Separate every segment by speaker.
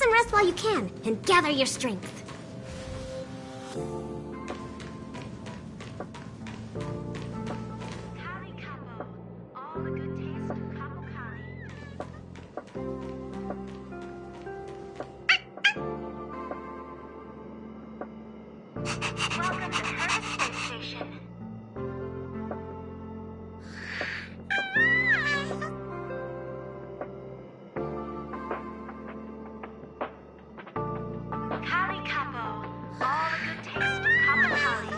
Speaker 1: some rest while you can, and gather your strength.
Speaker 2: Kali Kapo, all the good taste of Kapo Kali. Welcome to Hermes Space Station. Kali Kapo, all the good taste of Kapo Kali.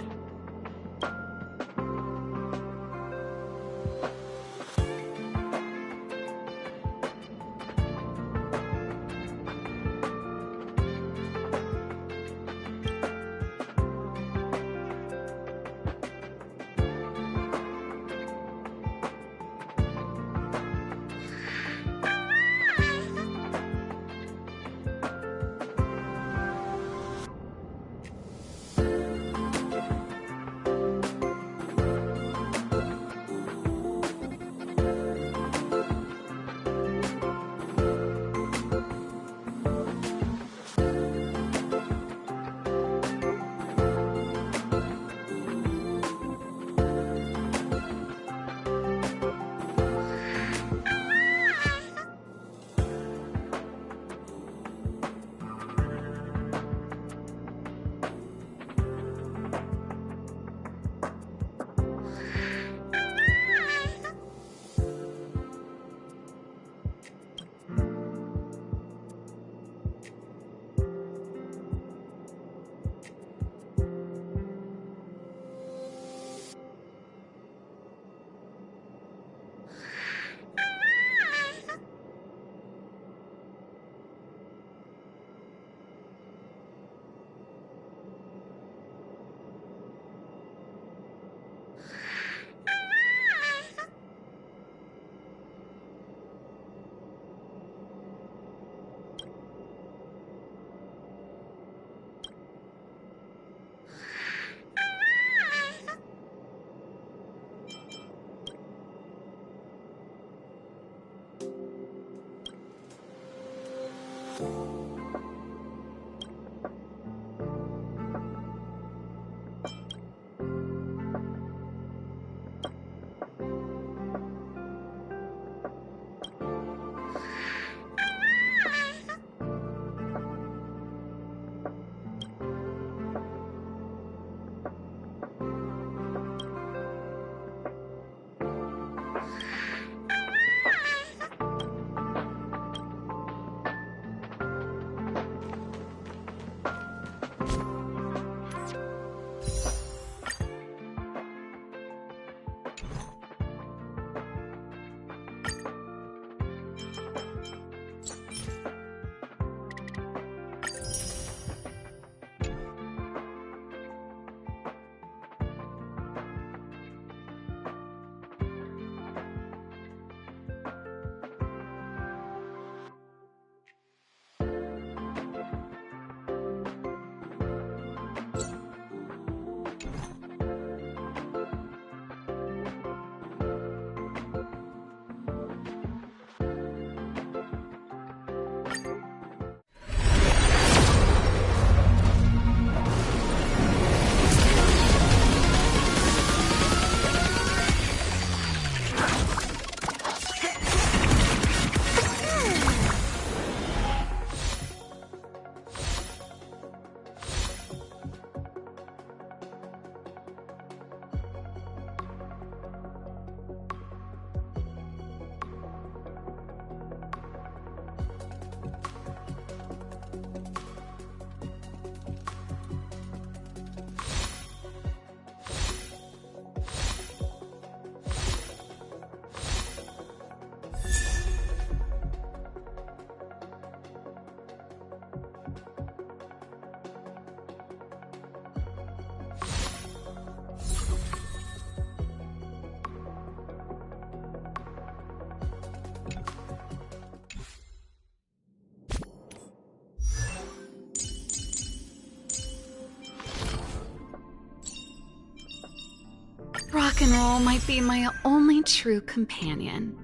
Speaker 3: Rock and roll might be my only true companion.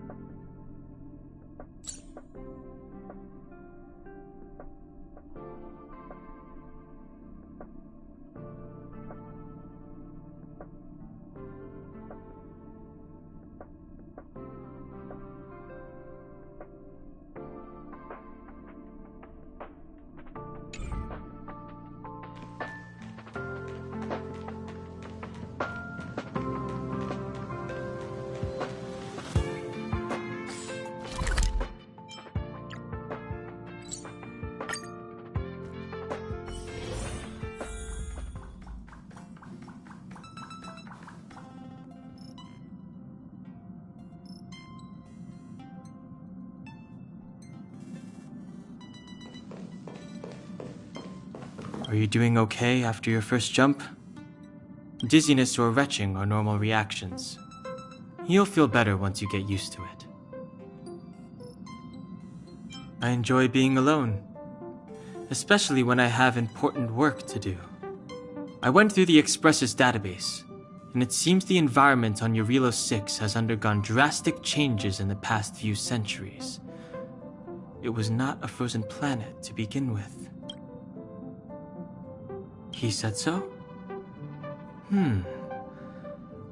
Speaker 4: Are you doing okay after your first jump? Dizziness or retching are normal reactions. You'll feel better once you get used to it. I enjoy being alone, especially when I have important work to do. I went through the Expressus database, and it seems the environment on Eurilo 6 has undergone drastic changes in the past few centuries. It was not a frozen planet to begin with. He said so?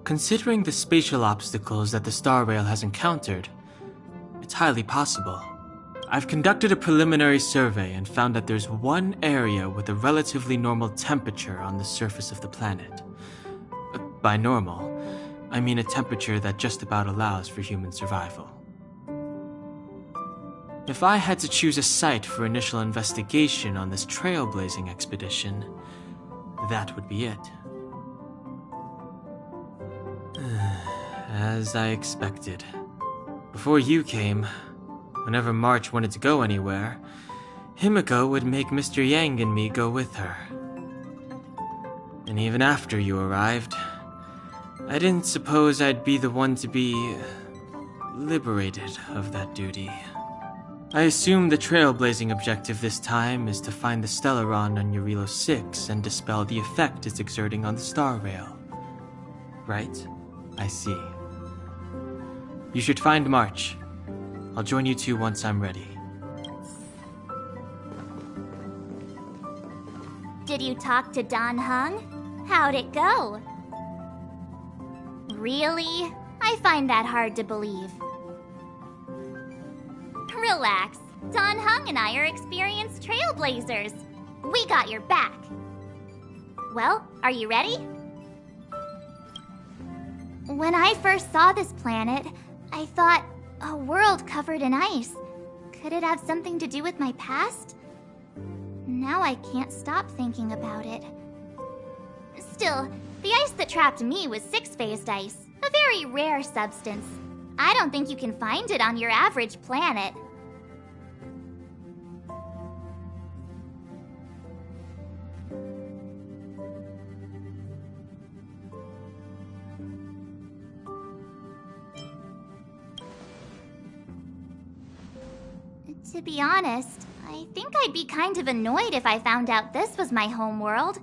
Speaker 4: Considering the spatial obstacles that the Star Rail has encountered, it's highly possible. I've conducted a preliminary survey and found that there's one area with a relatively normal temperature on the surface of the planet. By normal, I mean a temperature that just about allows for human survival. If I had to choose a site for initial investigation on this trailblazing expedition, that would be it. As I expected. Before you came, whenever March wanted to go anywhere, Himiko would make Mr. Yang and me go with her. And even after you arrived, I didn't suppose I'd be the one to be liberated of that duty. I assume the trailblazing objective this time is to find the Stellaron on Eurilo 6 and dispel the effect it's exerting on the Star Rail. Right? I see. You should find March. I'll join you two once I'm ready.
Speaker 2: Did you talk to Dan Heng? How'd it go? Really? I find that hard to believe. Relax. Dan Heng and I are experienced trailblazers. We got your back. Well, are you ready? When I first saw this planet, I thought, a world covered in ice. Could it have something to do with my past? Now I can't stop thinking about it. Still, the ice that trapped me was six-phased ice, a very rare substance. I don't think you can find it on your average planet. To be honest, I think I'd be kind of annoyed if I found out this was my home world.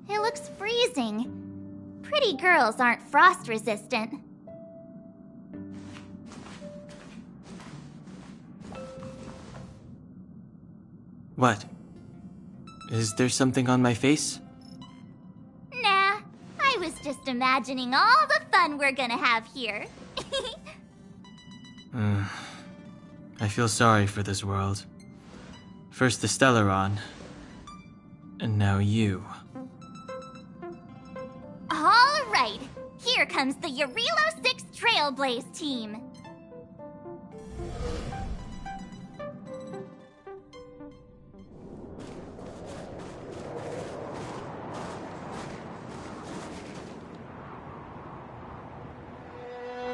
Speaker 2: It looks freezing. Pretty girls aren't frost resistant.
Speaker 4: What? Is there something on my face?
Speaker 2: Nah, I was just imagining all the fun we're gonna have here.
Speaker 4: I feel sorry for this world. First the Stellaron, and now you.
Speaker 2: All right, here comes the Eurilo 6 Trailblaze team.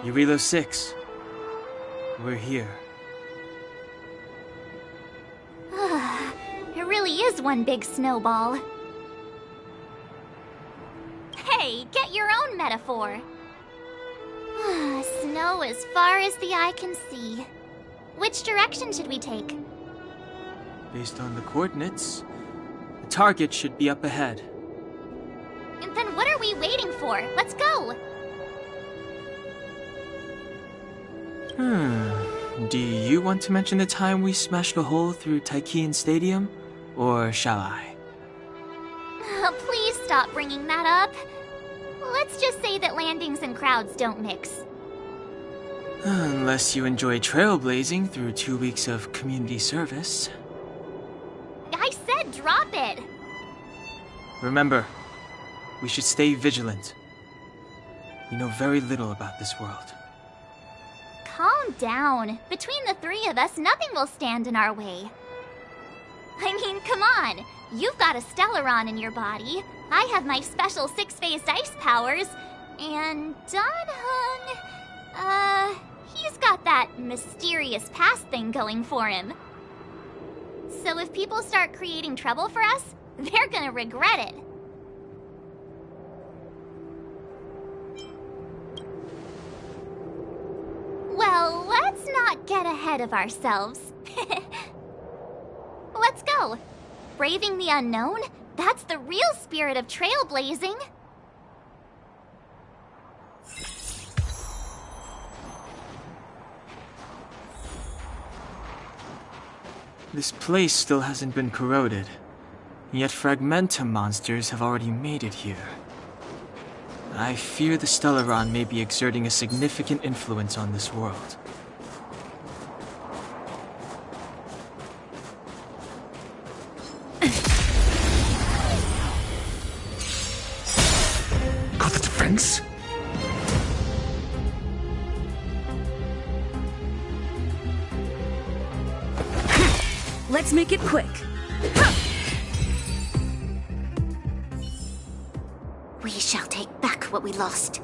Speaker 4: Eurilo 6. We're here.
Speaker 2: It really is one big snowball. Hey, get your own metaphor. Snow as far as the eye can see. Which direction should we take?
Speaker 4: Based on the coordinates, the target should be up ahead.
Speaker 2: Then what are we waiting for? Let's go!
Speaker 4: Do you want to mention the time we smashed a hole through Taikian Stadium? Or shall I?
Speaker 2: Please stop bringing that up. Let's just say that landings and crowds don't mix.
Speaker 4: Unless you enjoy trailblazing through 2 weeks of community service.
Speaker 2: I said drop it!
Speaker 4: Remember, we should stay vigilant. We know very little about this world.
Speaker 2: Calm down. Between the three of us, nothing will stand in our way. I mean, come on. You've got a Stellaron in your body. I have my special six-phased ice powers. And Dan Heng, he's got that mysterious past thing going for him. So if people start creating trouble for us, They're gonna regret it. Well, let's not get ahead of ourselves. Let's go. Braving the unknown? That's the real spirit of trailblazing.
Speaker 4: This place still hasn't been corroded, yet Fragmentum monsters have already made it here. I fear the Stellaron may be exerting a significant influence on this world.
Speaker 5: Got the defense?
Speaker 3: Let's make it quick.
Speaker 1: We shall take back what we lost.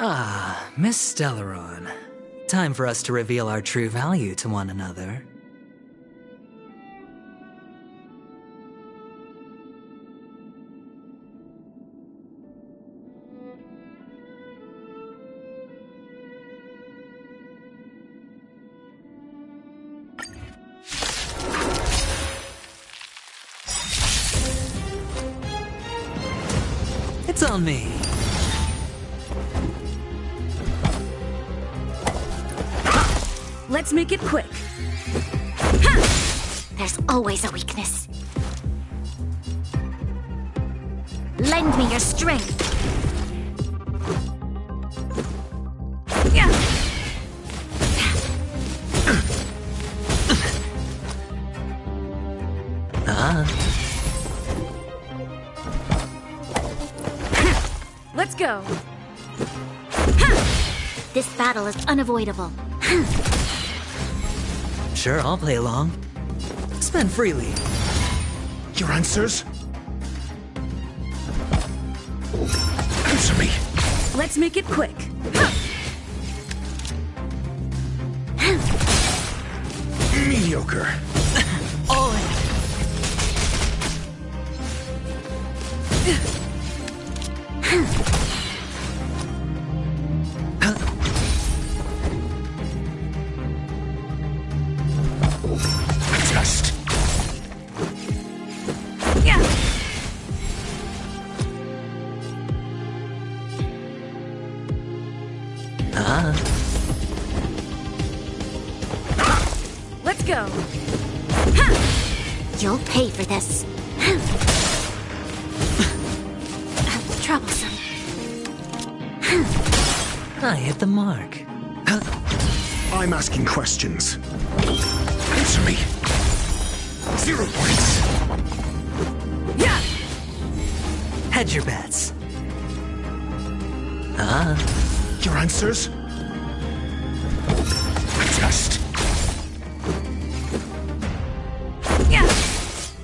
Speaker 6: Ah, Miss Stellaron. Time for us to reveal our true value to one another. It's on me.
Speaker 3: Let's make it quick.
Speaker 1: There's always a weakness. Lend me your strength.
Speaker 3: Let's go.
Speaker 1: This battle is unavoidable.
Speaker 6: Sure, I'll play along. Spend freely.
Speaker 5: Your answers? Answer me.
Speaker 3: Let's make it quick.
Speaker 5: Mediocre.
Speaker 6: All in.
Speaker 5: Test.
Speaker 3: go.
Speaker 1: You'll pay for this. Troublesome.
Speaker 6: I hit the mark.
Speaker 5: I'm asking questions. Answer me. 0 points.
Speaker 3: Yeah.
Speaker 6: Hedge your bets.
Speaker 5: Your answers? A test.
Speaker 3: Yeah.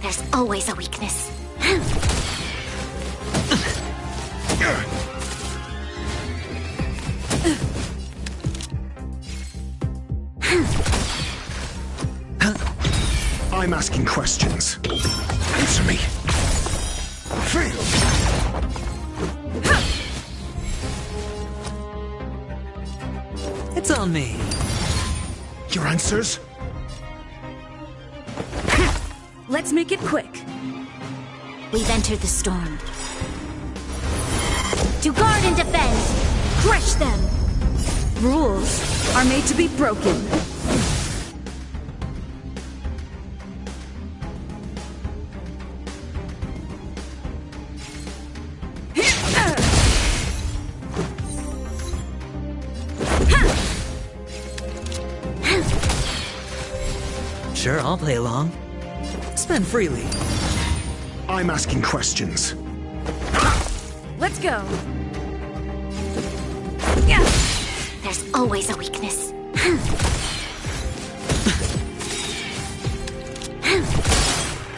Speaker 1: There's always a weakness.
Speaker 5: I'm asking questions. Answer me. Failed.
Speaker 6: It's on me.
Speaker 5: Your answers?
Speaker 3: Let's make it quick.
Speaker 1: We've entered the storm. To guard and defend! Crush them!
Speaker 3: Rules are made to be broken.
Speaker 6: Sure, I'll play along. Spend freely.
Speaker 5: I'm asking questions.
Speaker 3: Let's go. Yeah.
Speaker 1: There's always a weakness.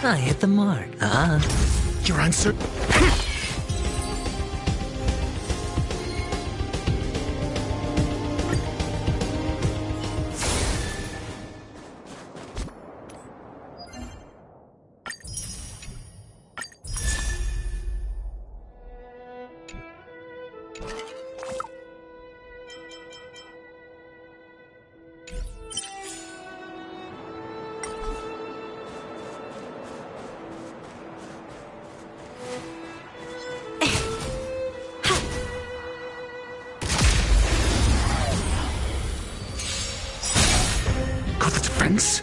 Speaker 6: I hit the mark.
Speaker 5: Your answer? Got the defense?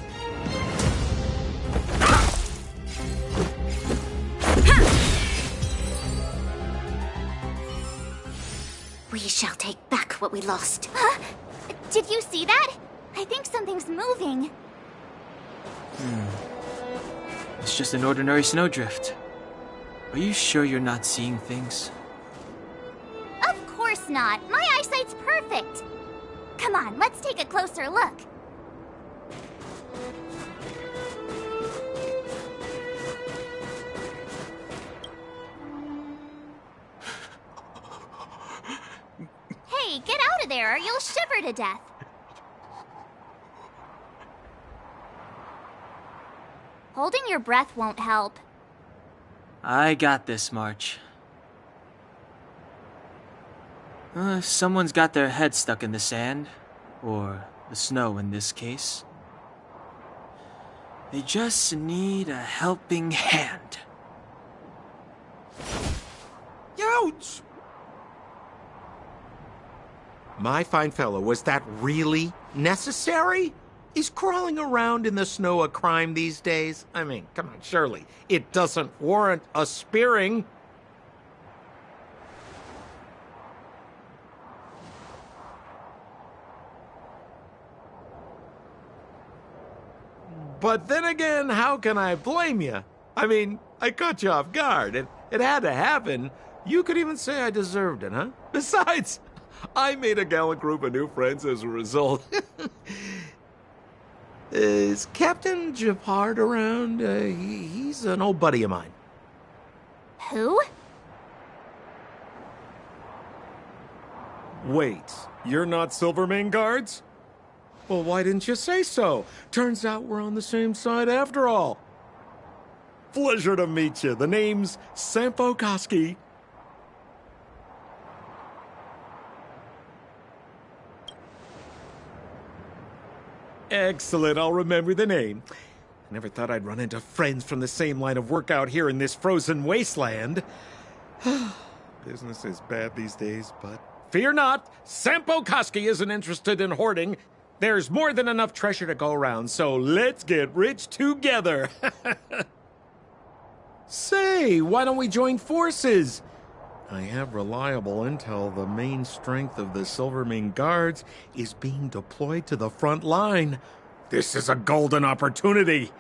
Speaker 1: We shall take back what we lost.
Speaker 2: Huh? Did you see that? I think something's moving.
Speaker 4: It's just an ordinary snowdrift. Are you sure you're not seeing things?
Speaker 2: Of course not. My eyesight's perfect. Come on, let's take a closer look. Hey, get out of there or you'll shiver to death. Holding your breath won't help.
Speaker 4: I got this, March. Someone's got their head stuck in the sand, or the snow in this case. They just need a helping hand.
Speaker 7: Ouch! My fine fellow, was that really necessary? Is crawling around in the snow a crime these days? I mean, come on, surely. It doesn't warrant a spearing. But then again, how can I blame you? I mean, I caught you off guard. It had to happen. You could even say I deserved it, huh? Besides, I made a gallant group of new friends as a result. Is Captain Gepard around? He's an old buddy of mine.
Speaker 2: Who?
Speaker 7: Wait, you're not Silvermane Guards? Well, why didn't you say so? Turns out we're on the same side after all. Pleasure to meet you. The name's Sampo Koski. Excellent, I'll remember the name. I never thought I'd run into friends from the same line of work out here in this frozen wasteland. Business is bad these days, but fear not, Sampo Koski isn't interested in hoarding. There's more than enough treasure to go around, so let's get rich together. Say, why don't we join forces? I have reliable intel the main strength of the Silvermane Guards is being deployed to the front line. This is a golden opportunity.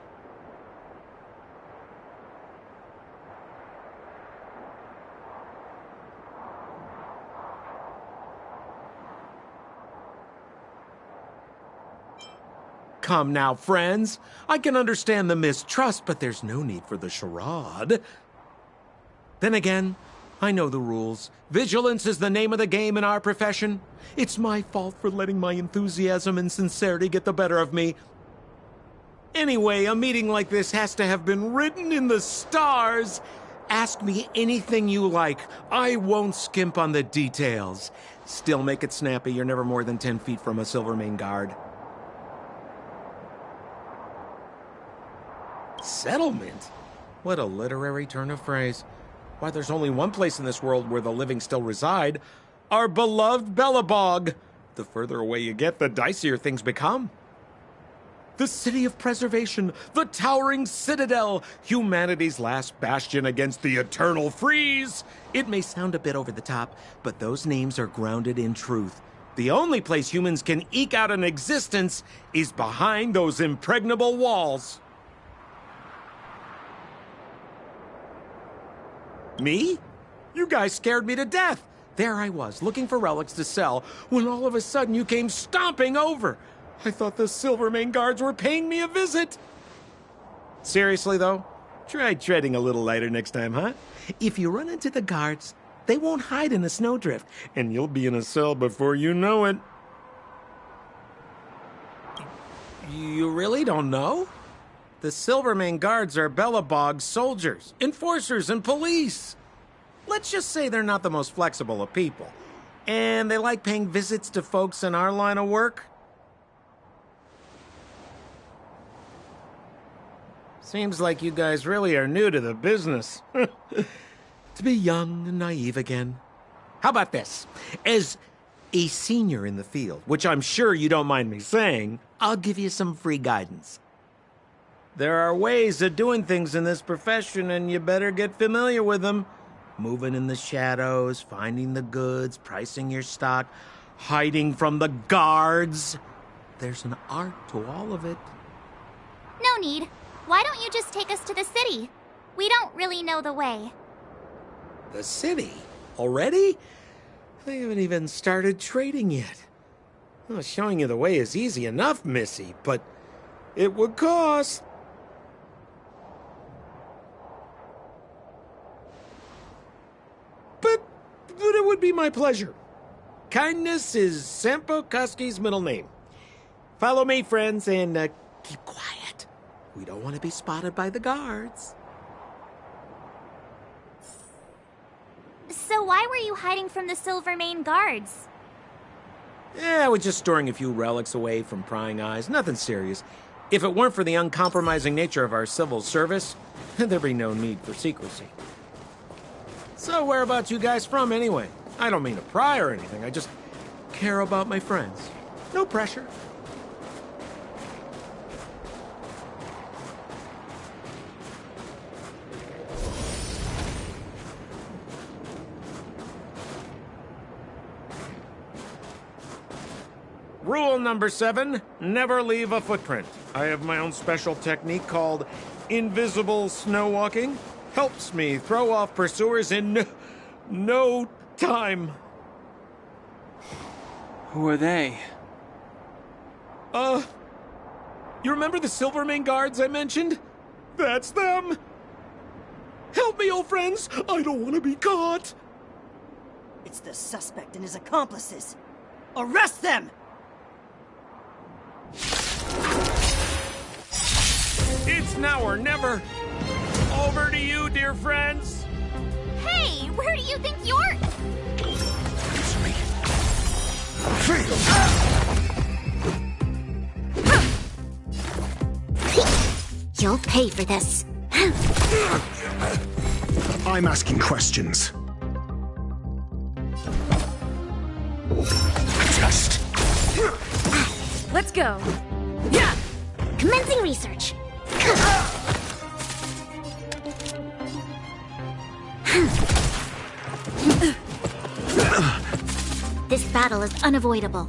Speaker 7: Come now, friends. I can understand the mistrust, but there's no need for the charade. Then again, I know the rules. Vigilance is the name of the game in our profession. It's my fault for letting my enthusiasm and sincerity get the better of me. Anyway, a meeting like this has to have been written in the stars. Ask me anything you like. I won't skimp on the details. Still make it snappy. You're never more than 10 feet from a Silvermane Guard. Settlement? What a literary turn of phrase. Why, there's only one place in this world where the living still reside. Our beloved Belobog. The further away you get, the dicier things become. The city of preservation, the towering citadel, humanity's last bastion against the eternal freeze. It may sound a bit over the top, but those names are grounded in truth. The only place humans can eke out an existence is behind those impregnable walls. Me? You guys scared me to death. There I was, looking for relics to sell, when all of a sudden you came stomping over. I thought the Silvermane Guards were paying me a visit. Seriously, though, try treading a little lighter next time, huh? If you run into the guards, they won't hide in a snowdrift, and you'll be in a cell before you know it. You really don't know? The Silvermane Guards are Belobog's soldiers, enforcers, and police. Let's just say they're not the most flexible of people. And they like paying visits to folks in our line of work. Seems like you guys really are new to the business. To be young and naive again. How about this? As a senior in the field, which I'm sure you don't mind me saying, I'll give you some free guidance. There are ways of doing things in this profession, and you better get familiar with them. Moving in the shadows, finding the goods, pricing your stock, hiding from the guards. There's an art to all of it.
Speaker 2: No need. Why don't you just take us to the city? We don't really know the way.
Speaker 7: The city? Already? They haven't even started trading yet. Well, showing you the way is easy enough, Missy, but it would cost. But it would be my pleasure. Kindness is Sampo Koski's middle name. Follow me, friends, and keep quiet. We don't want to be spotted by the guards.
Speaker 2: So why were you hiding from the Silvermane Guards?
Speaker 7: Yeah, we're just storing a few relics away from prying eyes. Nothing serious. If it weren't for the uncompromising nature of our civil service, there'd be no need for secrecy. So whereabouts you guys from, anyway? I don't mean to pry or anything. I just care about my friends. No pressure. Rule number 7, never leave a footprint. I have my own special technique called invisible snow walking. Helps me throw off pursuers in no time.
Speaker 4: Who are they?
Speaker 7: You remember the Silvermane Guards I mentioned? That's them. Help me, old friends. I don't want to be caught.
Speaker 8: It's the suspect and his accomplices. Arrest them!
Speaker 7: It's now or never. Over to you, dear friends.
Speaker 2: Hey, where do you think you're...
Speaker 5: Answer me. Fail!
Speaker 1: You'll pay for this.
Speaker 5: I'm asking questions. Just.
Speaker 3: Let's go.
Speaker 1: Commencing research. This battle is unavoidable.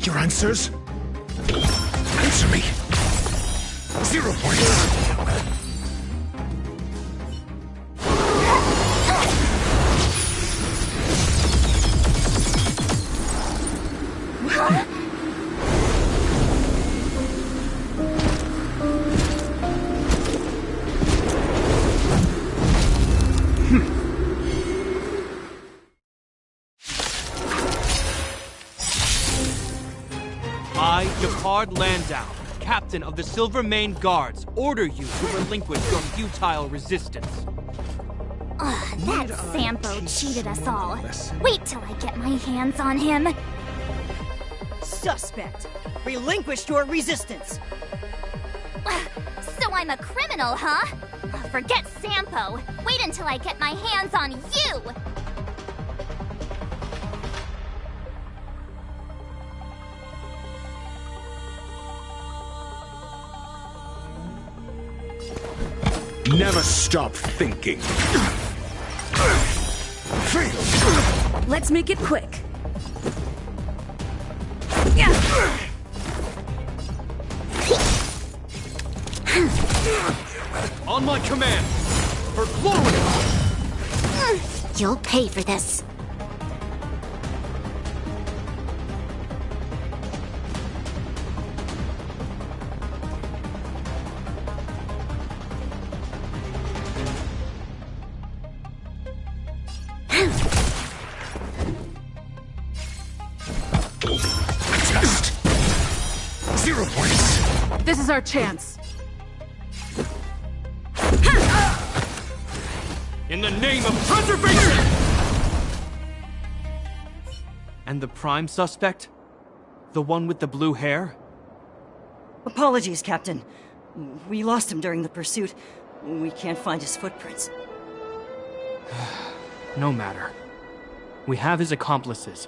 Speaker 5: Your answers? Answer me. 0 points.
Speaker 9: I, Gepard Landau, captain of the Silvermane Guards, order you to relinquish your futile resistance.
Speaker 2: That Sampo cheated us all. Wait till I get my hands on him.
Speaker 8: Suspect! Relinquish your resistance!
Speaker 2: So I'm a criminal, huh? Forget Sampo. Wait until I get my hands on you!
Speaker 5: Never stop thinking. Fail.
Speaker 3: Let's make it quick.
Speaker 9: On my command! For glory!
Speaker 1: You'll pay for this.
Speaker 5: Test. 0 points.
Speaker 3: This is our chance.
Speaker 9: In the name of preservation! And the prime suspect? The one with the blue hair?
Speaker 8: Apologies, Captain. We lost him during the pursuit. We can't find his footprints.
Speaker 9: No matter. We have his accomplices.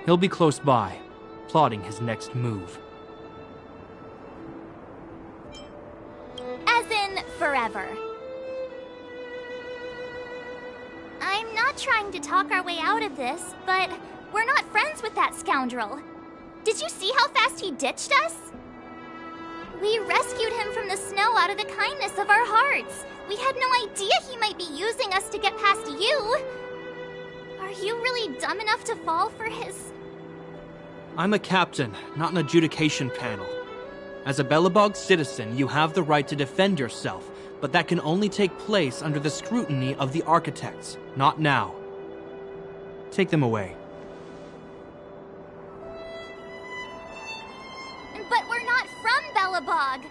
Speaker 9: He'll be close by, plotting his next move.
Speaker 2: As in, forever. I'm not trying to talk our way out of this, but we're not friends with that scoundrel. Did you see how fast he ditched us? We rescued him from the snow out of the kindness of our hearts. We had no idea he might be using us to get past you. Are you really dumb enough to fall for his...
Speaker 9: I'm a captain, not an adjudication panel. As a Belobog citizen, you have the right to defend yourself, but that can only take place under the scrutiny of the architects, not now. Take them away.
Speaker 2: But we're not from Belobog.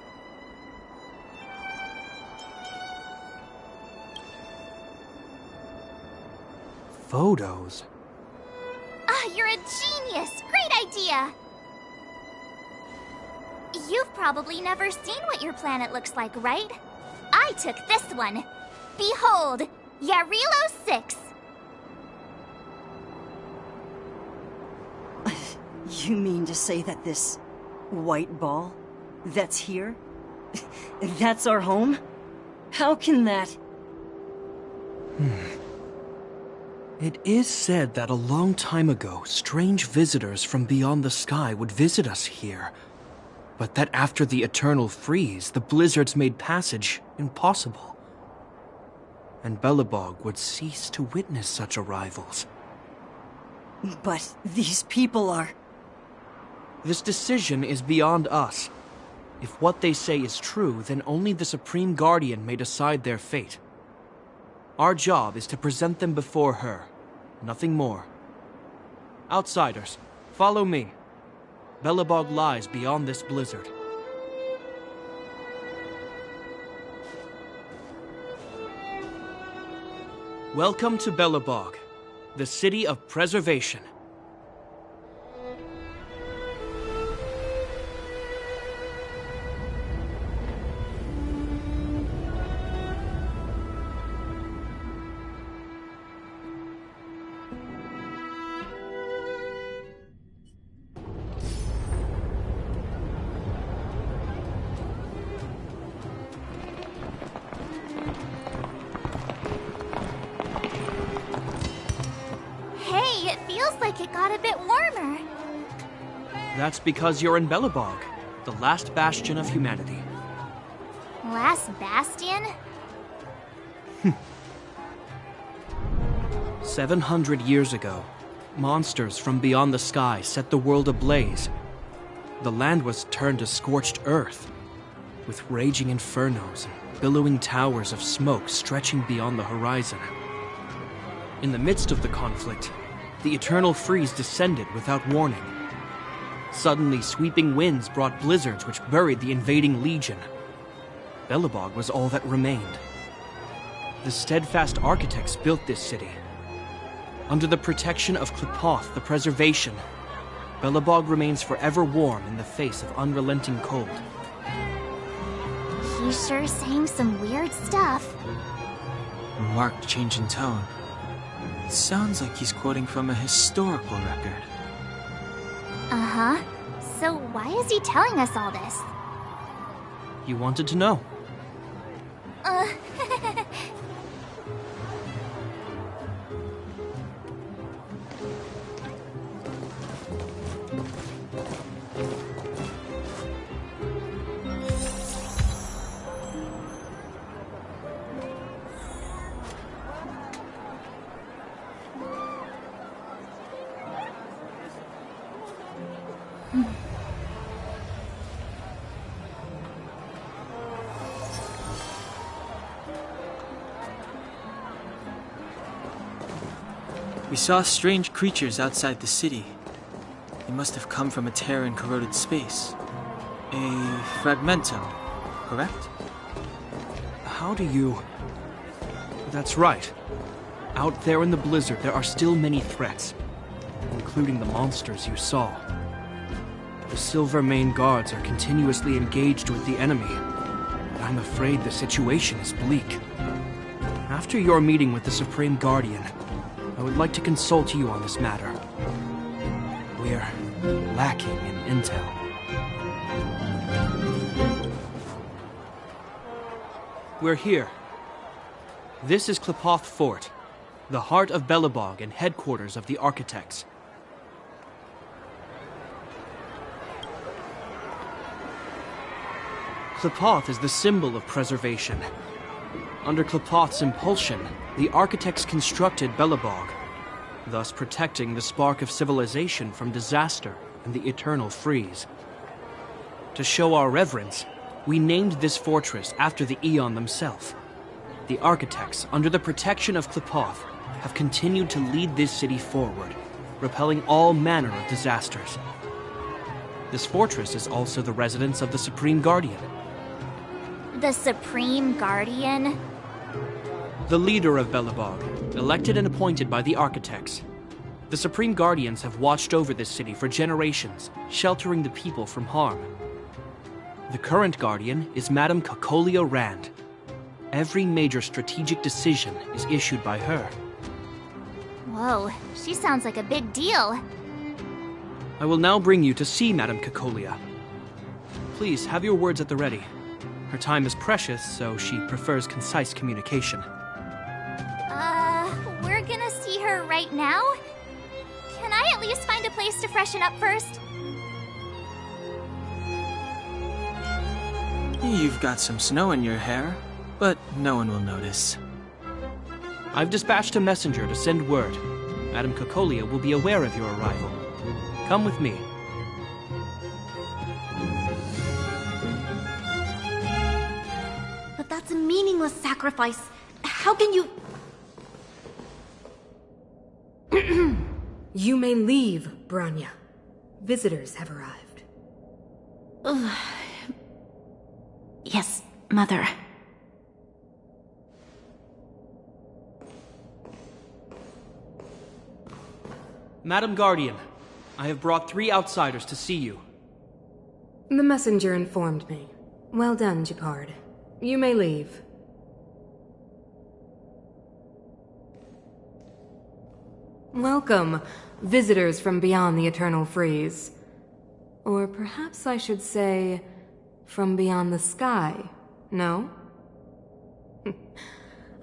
Speaker 9: Photos?
Speaker 2: Ah, you're a genius! Great idea! You've probably never seen what your planet looks like, right? I took this one. Behold, Yarilo 6.
Speaker 8: You mean to say that this white ball that's here, that's our home? How can that...
Speaker 9: It is said that a long time ago, strange visitors from beyond the sky would visit us here. But that after the eternal freeze, the blizzards made passage impossible. And Belobog would cease to witness such arrivals.
Speaker 8: But these people are...
Speaker 9: This decision is beyond us. If what they say is true, then only the Supreme Guardian may decide their fate. Our job is to present them before her. Nothing more. Outsiders, follow me. Belobog lies beyond this blizzard. Welcome to Belobog, the city of preservation.
Speaker 2: like it got a bit warmer.
Speaker 9: That's because you're in Belobog, the last bastion of humanity.
Speaker 2: Last bastion?
Speaker 9: 700 years ago, monsters from beyond the sky set the world ablaze. The land was turned to scorched earth, with raging infernos and billowing towers of smoke stretching beyond the horizon. In the midst of the conflict, the eternal freeze descended without warning. Suddenly, sweeping winds brought blizzards which buried the invading legion. Belobog was all that remained. The steadfast architects built this city. Under the protection of Qlipoth, the Preservation, Belobog remains forever warm in the face of unrelenting cold.
Speaker 2: He's sure saying some weird stuff.
Speaker 4: A marked change in tone. It sounds like he's quoting from a historical record.
Speaker 2: Uh-huh. So why is he telling us all this?
Speaker 9: You wanted to know.
Speaker 4: We saw strange creatures outside the city. They must have come from a tear in corroded space. A fragmentum, correct?
Speaker 9: How do you... That's right. Out there in the blizzard, there are still many threats, including the monsters you saw. The Silvermane guards are continuously engaged with the enemy, and I'm afraid the situation is bleak. After your meeting with the Supreme Guardian, I would like to consult you on this matter. We're lacking in intel. We're here. This is Qlipoth Fort, the heart of Belobog and headquarters of the Architects. Qlipoth is the symbol of preservation. Under Qlipoth's impulsion, the Architects constructed Belobog, thus protecting the spark of civilization from disaster and the eternal freeze. To show our reverence, we named this fortress after the Aeon themselves. The Architects, under the protection of Qlipoth, have continued to lead this city forward, repelling all manner of disasters. This fortress is also the residence of the Supreme Guardian.
Speaker 2: The Supreme Guardian?
Speaker 9: The leader of Belobog, elected and appointed by the Architects. The Supreme Guardians have watched over this city for generations, sheltering the people from harm. The current Guardian is Madame Cocolia Rand. Every major strategic decision is issued by her.
Speaker 2: Whoa, she sounds like a big deal.
Speaker 9: I will now bring you to see Madame Cocolia. Please, have your words at the ready. Her time is precious, so she prefers concise communication.
Speaker 2: We're gonna see her right now? Can I at least find a place to freshen up first?
Speaker 4: You've got some snow in your hair, but no one will notice.
Speaker 9: I've dispatched a messenger to send word. Madame Cocolia will be aware of your arrival. Come with me.
Speaker 1: But that's a meaningless sacrifice. How can you...
Speaker 10: You may leave, Bronya. Visitors have arrived.
Speaker 1: Yes, Mother.
Speaker 9: Madam Guardian, I have brought 3 outsiders to see you.
Speaker 10: The messenger informed me. Well done, Gepard. You may leave. Welcome, visitors from beyond the Eternal Freeze. Or perhaps I should say, from beyond the sky, no?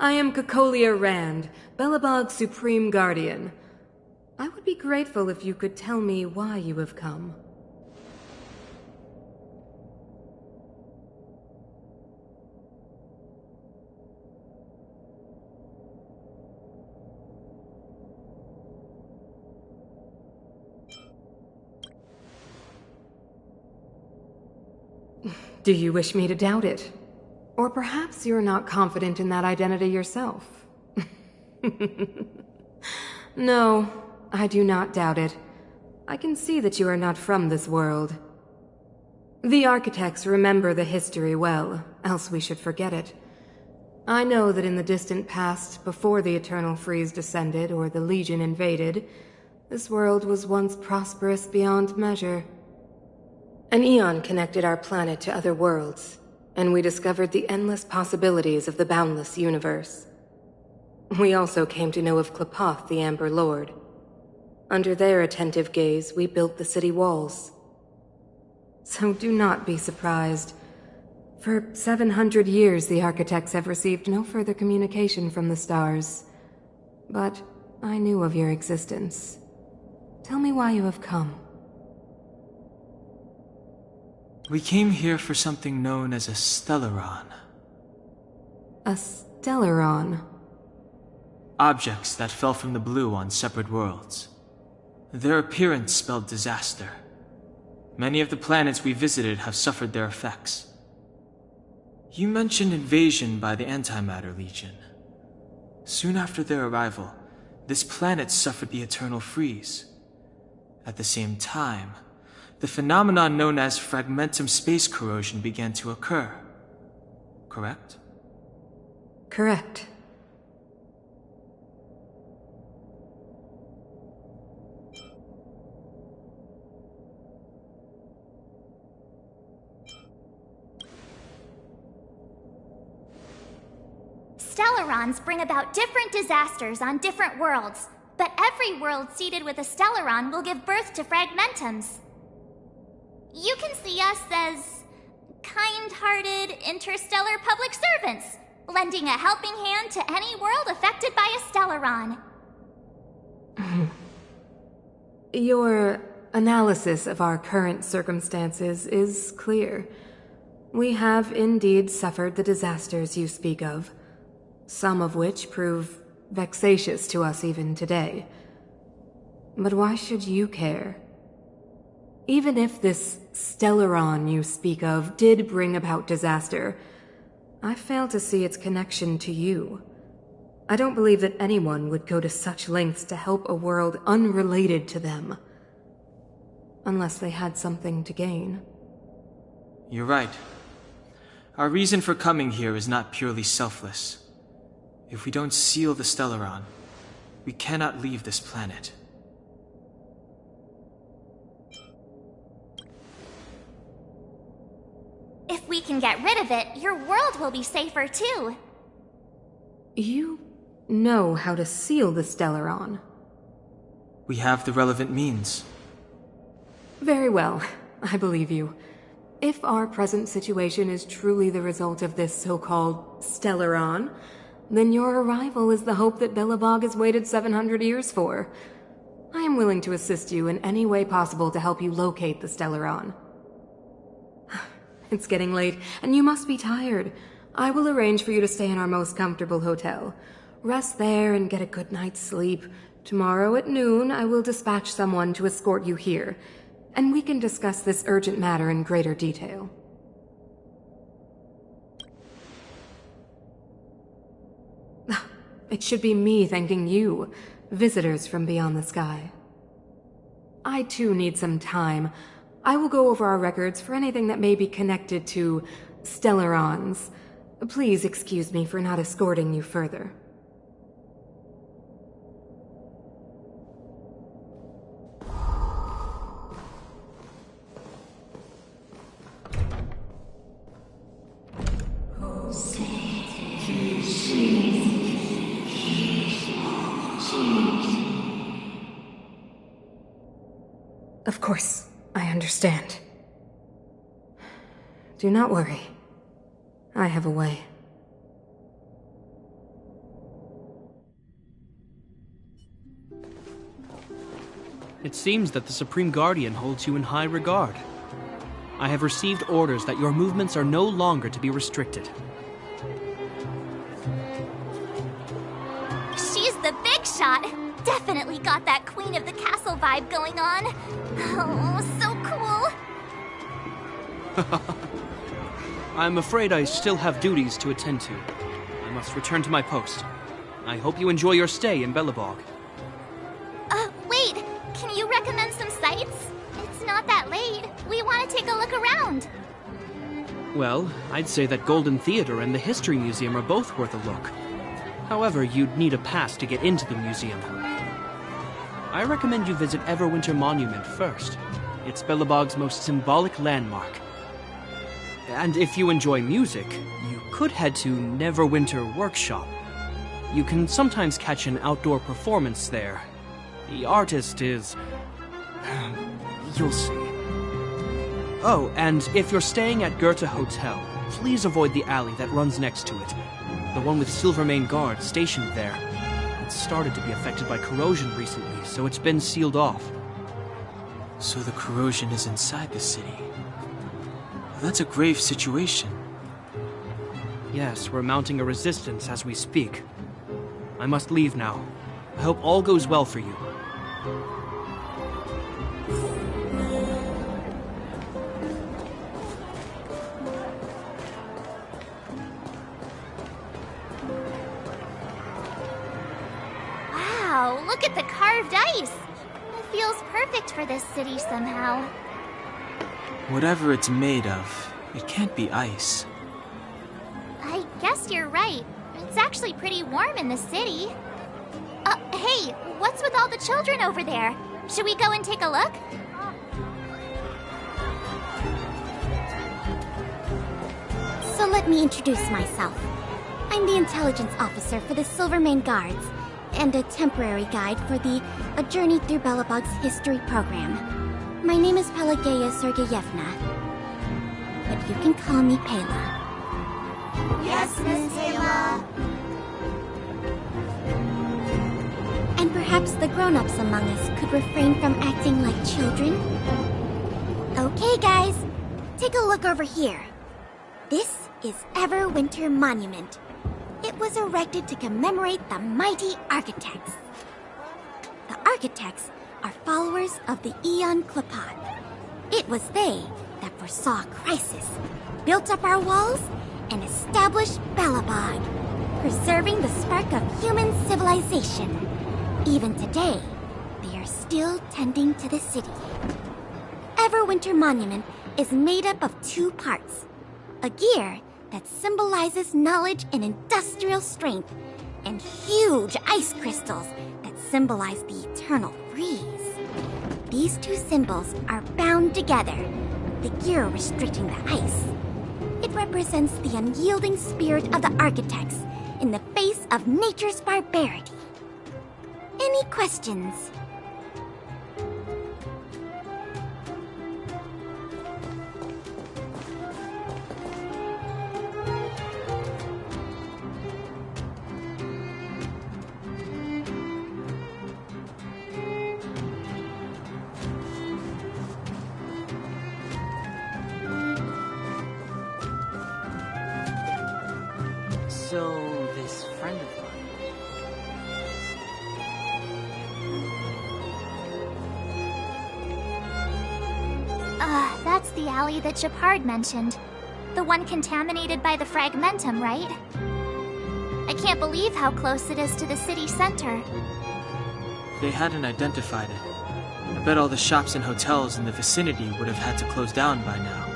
Speaker 10: I am Cocolia Rand, Belobog's Supreme Guardian. I would be grateful if you could tell me why you have come. Do you wish me to doubt it? Or perhaps you're not confident in that identity yourself? No, I do not doubt it. I can see that you are not from this world. The architects remember the history well, else we should forget it. I know that in the distant past, before the Eternal Freeze descended or the Legion invaded, this world was once prosperous beyond measure. An eon connected our planet to other worlds, and we discovered the endless possibilities of the boundless universe. We also came to know of Klapoth, the Amber Lord. Under their attentive gaze, we built the city walls. So do not be surprised. For 700 years, the architects have received no further communication from the stars. But I knew of your existence. Tell me why you have come.
Speaker 4: We came here for something known as a Stellaron.
Speaker 10: A Stellaron?
Speaker 4: Objects that fell from the blue on separate worlds. Their appearance spelled disaster. Many of the planets we visited have suffered their effects. You mentioned invasion by the Antimatter Legion. Soon after their arrival, this planet suffered the Eternal Freeze. At the same time, the phenomenon known as fragmentum space corrosion began to occur. Correct?
Speaker 10: Correct.
Speaker 2: Stellarons bring about different disasters on different worlds, but every world seeded with a Stellaron will give birth to fragmentums. You can see us as kind-hearted interstellar public servants, lending a helping hand to any world affected by a Stellaron.
Speaker 10: Your analysis of our current circumstances is clear. We have indeed suffered the disasters you speak of, some of which prove vexatious to us even today. But why should you care? Even if this Stellaron you speak of did bring about disaster, I fail to see its connection to you. I don't believe that anyone would go to such lengths to help a world unrelated to them. Unless they had something to gain.
Speaker 4: You're right. Our reason for coming here is not purely selfless. If we don't seal the Stellaron, we cannot leave this planet.
Speaker 2: If we can get rid of it, your world will be safer too.
Speaker 10: You know how to seal the Stellaron.
Speaker 4: We have the relevant means.
Speaker 10: Very well, I believe you. If our present situation is truly the result of this so-called Stellaron, then your arrival is the hope that Belobog has waited 700 years for. I am willing to assist you in any way possible to help you locate the Stellaron. It's getting late, and you must be tired. I will arrange for you to stay in our most comfortable hotel. Rest there and get a good night's sleep. Tomorrow at noon, I will dispatch someone to escort you here, and we can discuss this urgent matter in greater detail. It should be me thanking you, visitors from beyond the sky. I too need some time. I will go over our records for anything that may be connected to Stellarons. Please excuse me for not escorting you further. Of course, I understand. Do not worry. I have a way.
Speaker 9: It seems that the Supreme Guardian holds you in high regard. I have received orders that your movements are no longer to be restricted.
Speaker 2: She's the big shot! Definitely got that Queen of the Castle vibe going on. Oh, so cool!
Speaker 9: I'm afraid I still have duties to attend to. I must return to my post. I hope you enjoy your stay in Belobog.
Speaker 2: Wait! Can you recommend some sites? It's not that late. We want to take a look around.
Speaker 9: Well, I'd say that Golden Theater and the History Museum are both worth a look. However, you'd need a pass to get into the museum. I recommend you visit Everwinter Monument first. It's Belobog's most symbolic landmark. And if you enjoy music, you could head to Neverwinter Workshop. You can sometimes catch an outdoor performance there. The artist is... you'll see. Oh, and if you're staying at Goethe Hotel, please avoid the alley that runs next to it. The one with Silvermane guards stationed there. It's started to be affected by corrosion recently, so it's been sealed off.
Speaker 4: So the corrosion is inside the city. That's a grave situation.
Speaker 9: Yes, we're mounting a resistance as we speak. I must leave now. I hope all goes well for you.
Speaker 2: Wow, look at the carved ice! It feels perfect for this city somehow.
Speaker 4: Whatever it's made of, it can't be ice.
Speaker 2: I guess you're right. It's actually pretty warm in the city. Hey, what's with all the children over there? Should we go and take a look?
Speaker 1: So let me introduce myself. I'm the intelligence officer for the Silvermane Guards, and a temporary guide for the A Journey Through Belobog's history program. My name is Pelageya Sergeyevna, but you can call me Pela.
Speaker 2: Yes, Miss Pela.
Speaker 1: And perhaps the grown-ups among us could refrain from acting like children. Okay, guys, take a look over here. This is Everwinter Monument. It was erected to commemorate the mighty architects. The architects are followers of the Aeon Klapat. It was they that foresaw crisis, built up our walls, and established Belobog, preserving the spark of human civilization. Even today, they are still tending to the city. Everwinter Monument is made up of two parts. A gear that symbolizes knowledge and industrial strength, and huge ice crystals that symbolize the eternal freeze. These two symbols are bound together, the gear restricting the ice. It represents the unyielding spirit of the architects in the face of nature's barbarity. Any questions?
Speaker 6: So, this friend of mine...
Speaker 2: That's the alley that Shepard mentioned. The one contaminated by the Fragmentum, right? I can't believe how close it is to the city center.
Speaker 4: They hadn't identified it. I bet all the shops and hotels in the vicinity would have had to close down by now.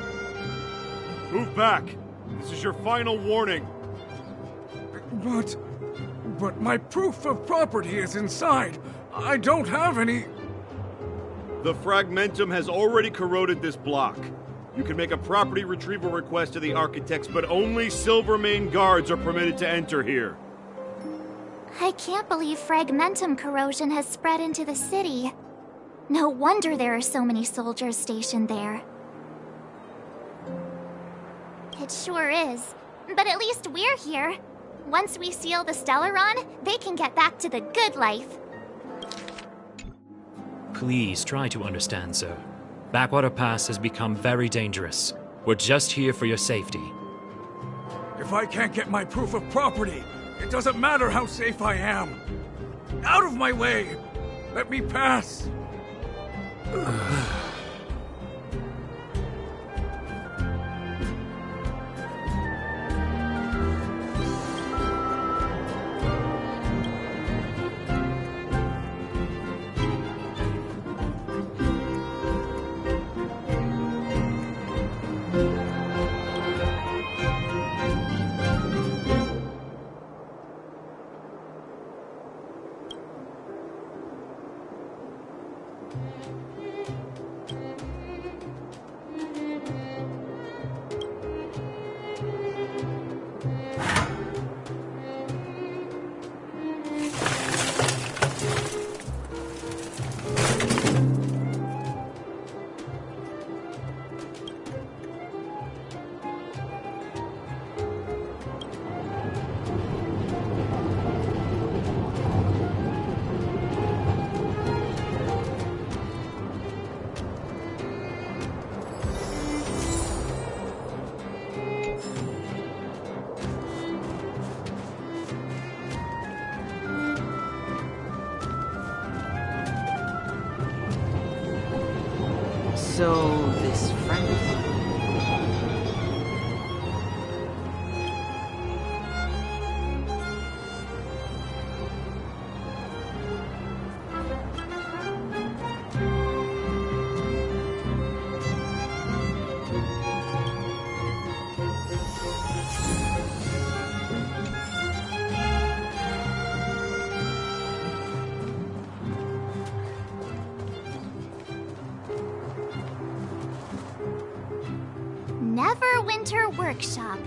Speaker 11: Move back! This is your final warning!
Speaker 5: But my proof of property is inside. I don't have any...
Speaker 11: The Fragmentum has already corroded this block. You can make a property retrieval request to the architects, but only Silvermane guards are permitted to enter here.
Speaker 2: I can't believe Fragmentum corrosion has spread into the city. No wonder there are so many soldiers stationed there. It sure is. But at least we're here. Once we seal the Stellaron, they can get back to the good life.
Speaker 12: Please try to understand, sir. Backwater Pass has become very dangerous. We're just here for your safety.
Speaker 5: If I can't get my proof of property, it doesn't matter how safe I am. Out of my way! Let me pass!
Speaker 13: So, this friend of mine...
Speaker 2: Neverwinter Workshop.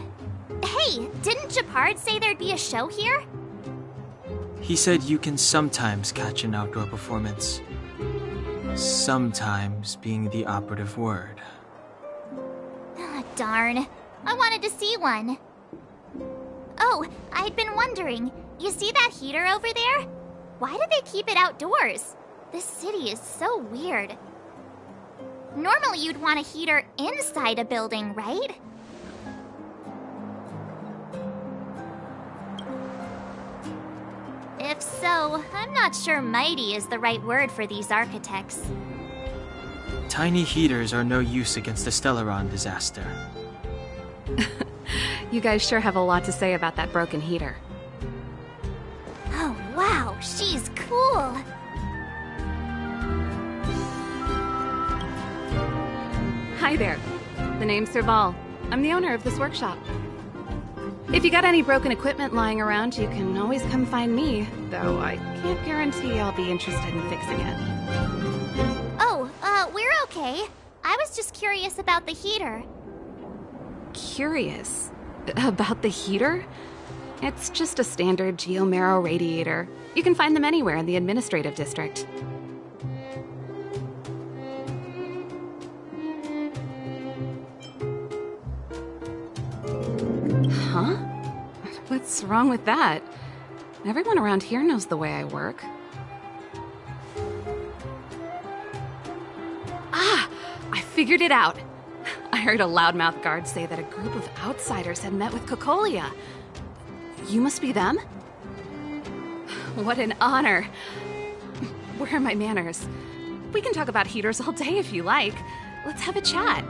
Speaker 2: Hey, didn't Gepard say there'd be a show here?
Speaker 4: He said you can sometimes catch an outdoor performance. Sometimes being the operative word.
Speaker 2: Ah, darn. I wanted to see one. Oh, I'd been wondering, you see that heater over there? Why do they keep it outdoors? This city is so weird. Normally you'd want a heater inside a building, right? If so, I'm not sure mighty is the right word for these architects.
Speaker 4: Tiny heaters are no use against the Stellaron disaster.
Speaker 3: You guys sure have a lot to say about that broken heater.
Speaker 2: Oh, wow, she's cool.
Speaker 3: Hi there. The name's Serval. I'm the owner of this workshop. If you got any broken equipment lying around, you can always come find me, though I can't guarantee I'll be interested in fixing it.
Speaker 2: Oh, we're okay. I was just curious about the heater.
Speaker 3: Curious? About the heater? It's just a standard Geomarrow radiator. You can find them anywhere in the administrative district. Huh? What's wrong with that? Everyone around here knows the way I work. Ah! I figured it out! I heard a loudmouth guard say that a group of outsiders had met with Cocolia. You must be them? What an honor. Where are my manners? We can talk about heaters all day if you like. Let's have a chat.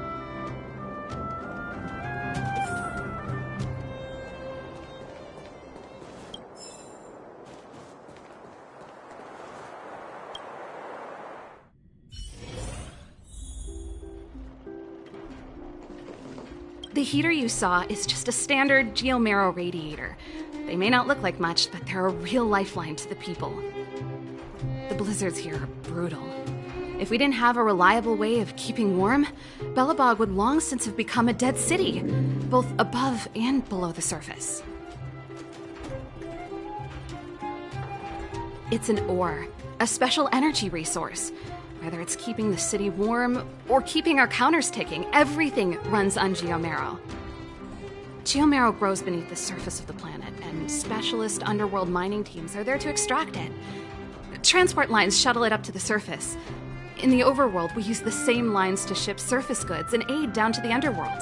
Speaker 3: The heater you saw is just a standard Geomarrow radiator. They may not look like much, but they're a real lifeline to the people. The blizzards here are brutal. If we didn't have a reliable way of keeping warm, Belobog would long since have become a dead city, both above and below the surface. It's an ore, a special energy resource. Whether it's keeping the city warm or keeping our counters ticking, everything runs on Geomarrow. Geomarrow grows beneath the surface of the planet, and specialist underworld mining teams are there to extract it. Transport lines shuttle it up to the surface. In the overworld, we use the same lines to ship surface goods and aid down to the underworld.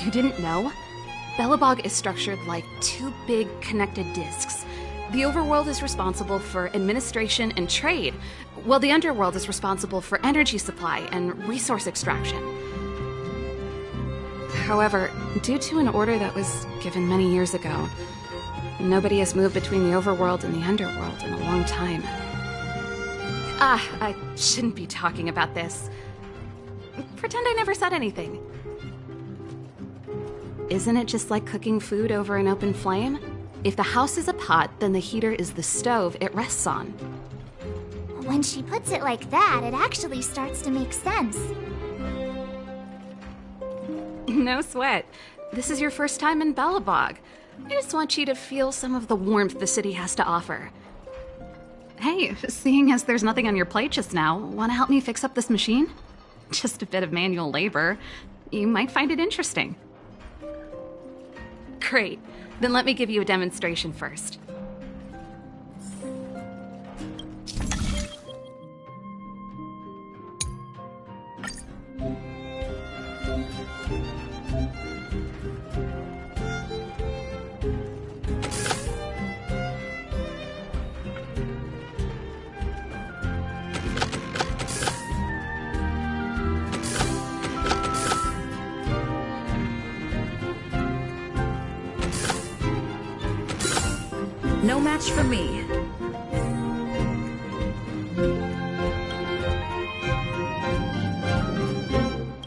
Speaker 3: You didn't know? Belobog is structured like two big connected discs. The overworld is responsible for administration and trade, while the underworld is responsible for energy supply and resource extraction. However, due to an order that was given many years ago, nobody has moved between the overworld and the underworld in a long time. I shouldn't be talking about this. Pretend I never said anything. Isn't it just like cooking food over an open flame? If the house is a pot, then the heater is the stove it rests on.
Speaker 2: When she puts it like that, it actually starts to make sense.
Speaker 3: No sweat. This is your first time in Belobog. I just want you to feel some of the warmth the city has to offer. Hey, seeing as there's nothing on your plate just now, want to help me fix up this machine? Just a bit of manual labor. You might find it interesting. Great. Then let me give you a demonstration first.
Speaker 14: No match for me.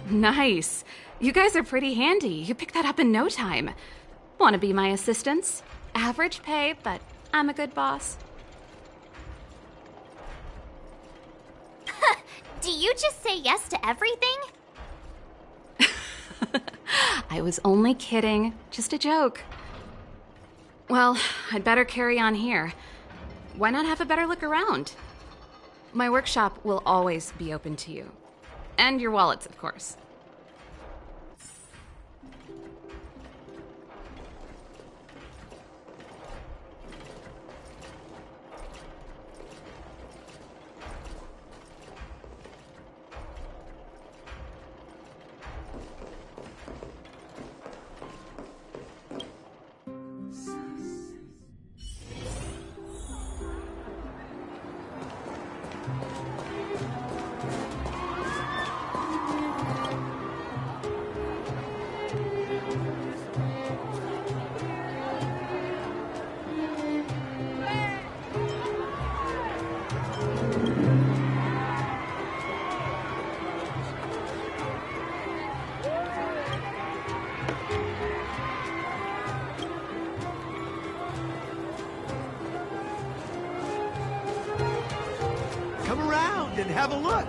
Speaker 3: Nice. You guys are pretty handy. You picked that up in no time. Want to be my assistants? Average pay, but I'm a good boss.
Speaker 2: Do you just say yes to everything?
Speaker 3: I was only kidding. Just a joke. Well, I'd better carry on here. Why not have a better look around? My workshop will always be open to you. And your wallets, of course.
Speaker 7: Come around and have a look.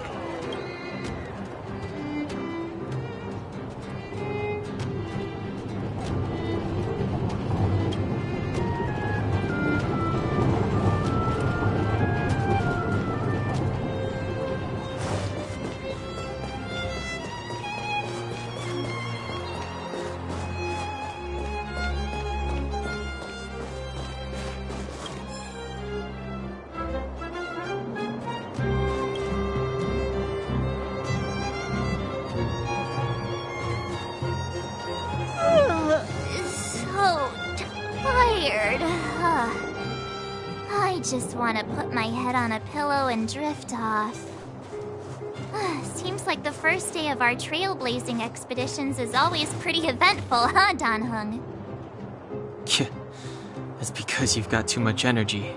Speaker 2: I just want to put my head on a pillow and drift off. Seems like the first day of our trailblazing expeditions is always pretty eventful, huh, Dan Heng?
Speaker 4: That's because you've got too much energy.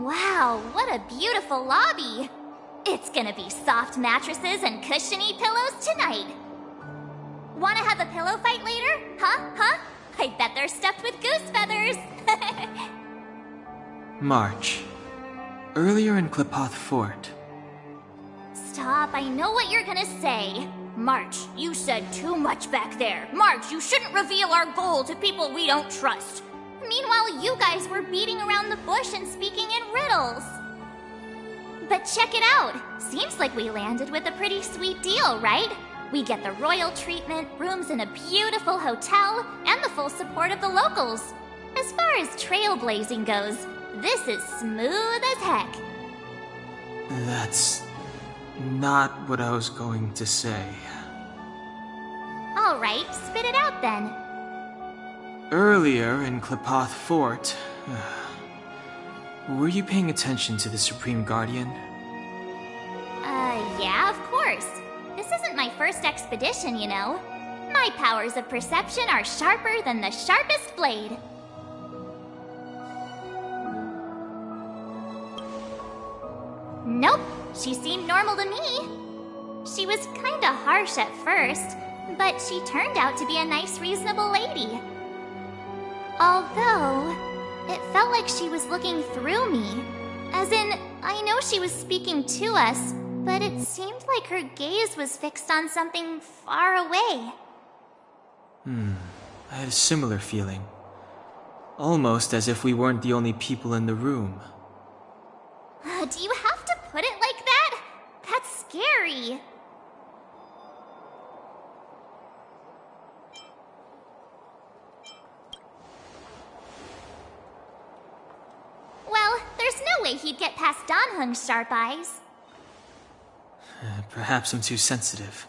Speaker 2: Wow, what a beautiful lobby! It's gonna be soft mattresses and cushiony pillows tonight. Wanna have a pillow fight later? Huh? I bet they're stuffed with goose feathers!
Speaker 4: March. Earlier in Klipoth Fort.
Speaker 2: Stop, I know what you're gonna say. March, you said too much back there. March, you shouldn't reveal our goal to people we don't trust. Meanwhile, you guys were beating around the bush and speaking in riddles. But check it out. Seems like we landed with a pretty sweet deal, right? We get the royal treatment, rooms in a beautiful hotel, and the full support of the locals. As far as trailblazing goes, this is smooth as heck.
Speaker 4: That's not what I was going to say.
Speaker 2: Alright, spit it out then.
Speaker 4: Earlier in Klipoth Fort, were you paying attention to the Supreme Guardian?
Speaker 2: Yeah, of course. This isn't my first expedition, you know. My powers of perception are sharper than the sharpest blade. Nope, she seemed normal to me. She was kinda harsh at first, but she turned out to be a nice, reasonable lady. Although, it felt like she was looking through me. As in, I know she was speaking to us, but it seemed like her gaze was fixed on something far away.
Speaker 4: I had a similar feeling. Almost as if we weren't the only people in the room.
Speaker 2: Do you have to put it like that? That's scary. Well, there's no way he'd get past Dan Heng's sharp eyes.
Speaker 4: Perhaps I'm too sensitive.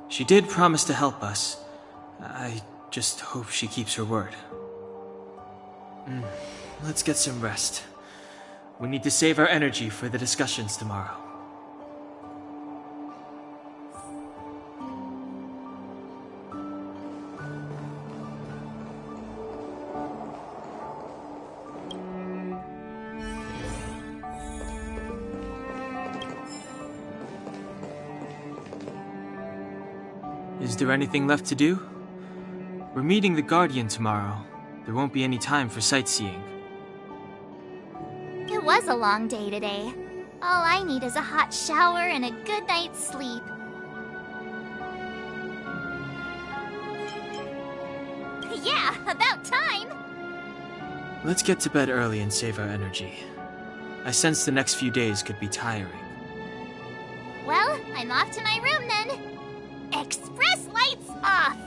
Speaker 4: She did promise to help us. I just hope she keeps her word. Let's get some rest. We need to save our energy for the discussions tomorrow. Is there anything left to do? We're meeting the Guardian tomorrow. There won't be any time for sightseeing.
Speaker 2: It was a long day today. All I need is a hot shower and a good night's sleep. Yeah, about time!
Speaker 4: Let's get to bed early and save our energy. I sense the next few days could be tiring.
Speaker 2: Well, I'm off to my room then. Express lights off!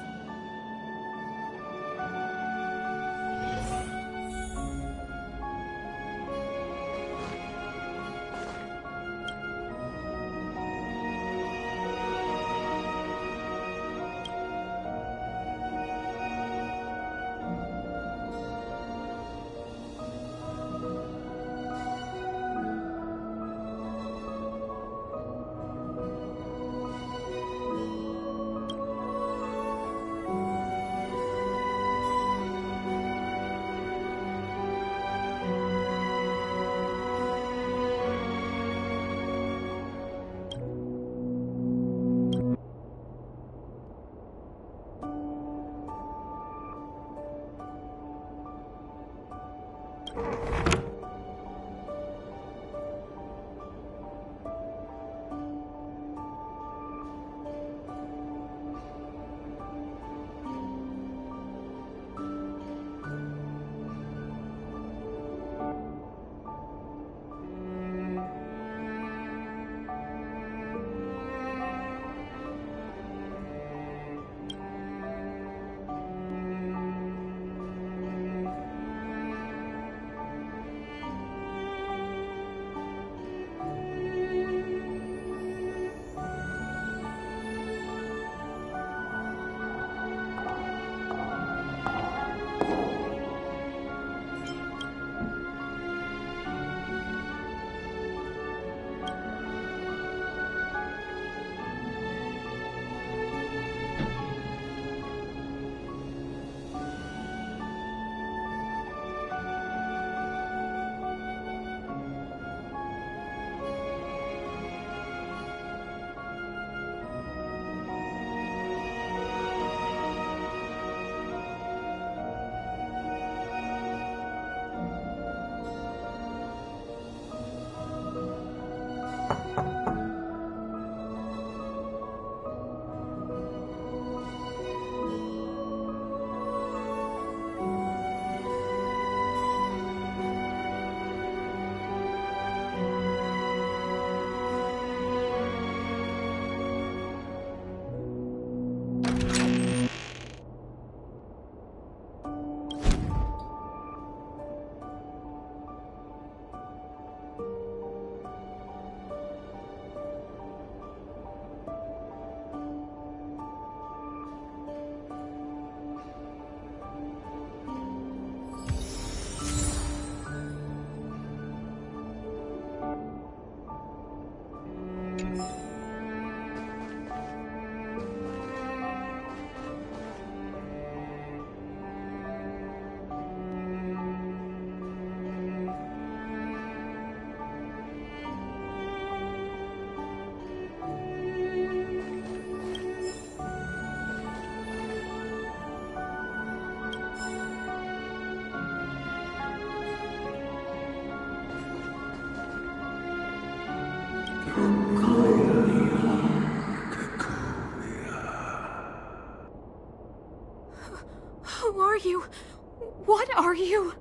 Speaker 3: are you?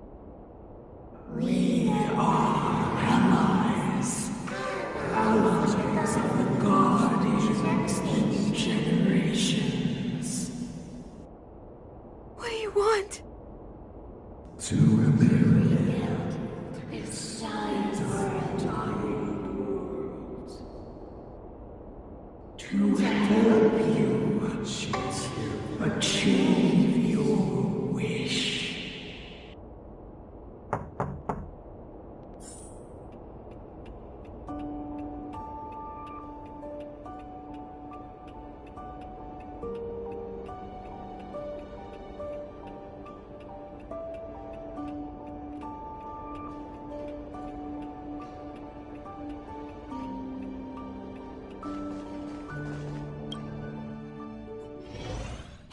Speaker 14: We are allies. Allies of the Guardians in generations.
Speaker 3: What do you want?
Speaker 14: To rebuild its giant dying world. To help you achieve your wish.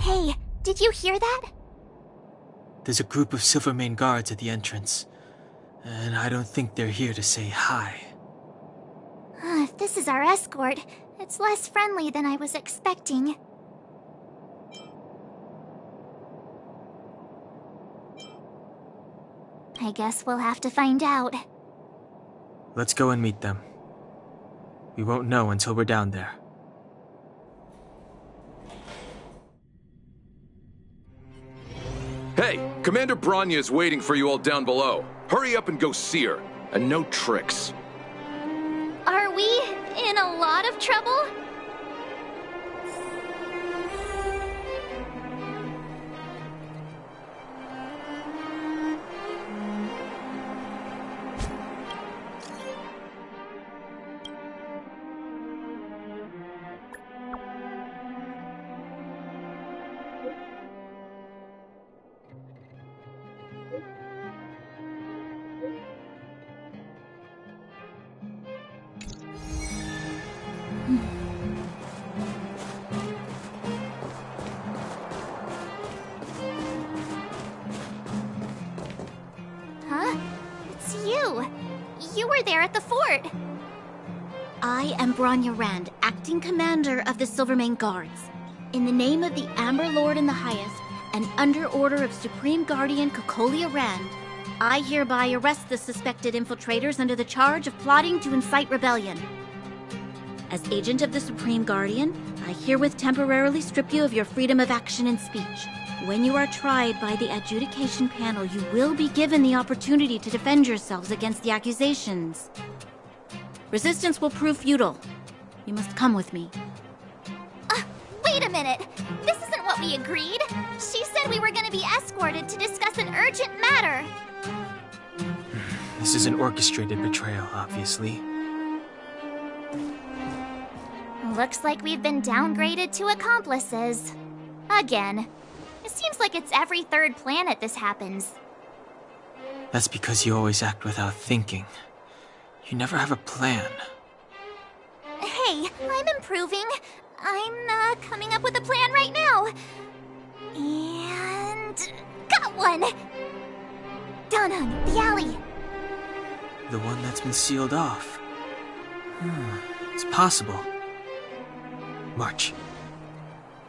Speaker 2: Hey, did you hear that?
Speaker 4: There's a group of Silvermane guards at the entrance, and I don't think they're here to say hi.
Speaker 2: If this is our escort, it's less friendly than I was expecting. I guess we'll have to find out.
Speaker 4: Let's go and meet them. We won't know until we're down there.
Speaker 15: Hey, Commander Bronya is waiting for you all down below. Hurry up and go see her. And no tricks.
Speaker 2: Are we in a lot of trouble? Huh? It's you. You were there at the fort.
Speaker 1: I am Bronya Rand, acting commander of the Silvermane Guards. In the name of the Amber Lord in the Highest, and under order of Supreme Guardian Cocolia Rand, I hereby arrest the suspected infiltrators under the charge of plotting to incite rebellion. As agent of the Supreme Guardian, I herewith temporarily strip you of your freedom of action and speech. When you are tried by the adjudication panel, you will be given the opportunity to defend yourselves against the accusations. Resistance will prove futile. You must come with me.
Speaker 2: Wait a minute. This isn't what we agreed. She said we were going to be escorted to discuss an urgent matter.
Speaker 4: This is an orchestrated betrayal, obviously.
Speaker 2: Looks like we've been downgraded to accomplices. Again. It seems like it's every third planet this happens.
Speaker 4: That's because you always act without thinking. You never have a plan.
Speaker 2: Hey, I'm improving. I'm coming up with a plan right now. And... got one! Donhung, the alley.
Speaker 4: The one that's been sealed off. It's possible. March.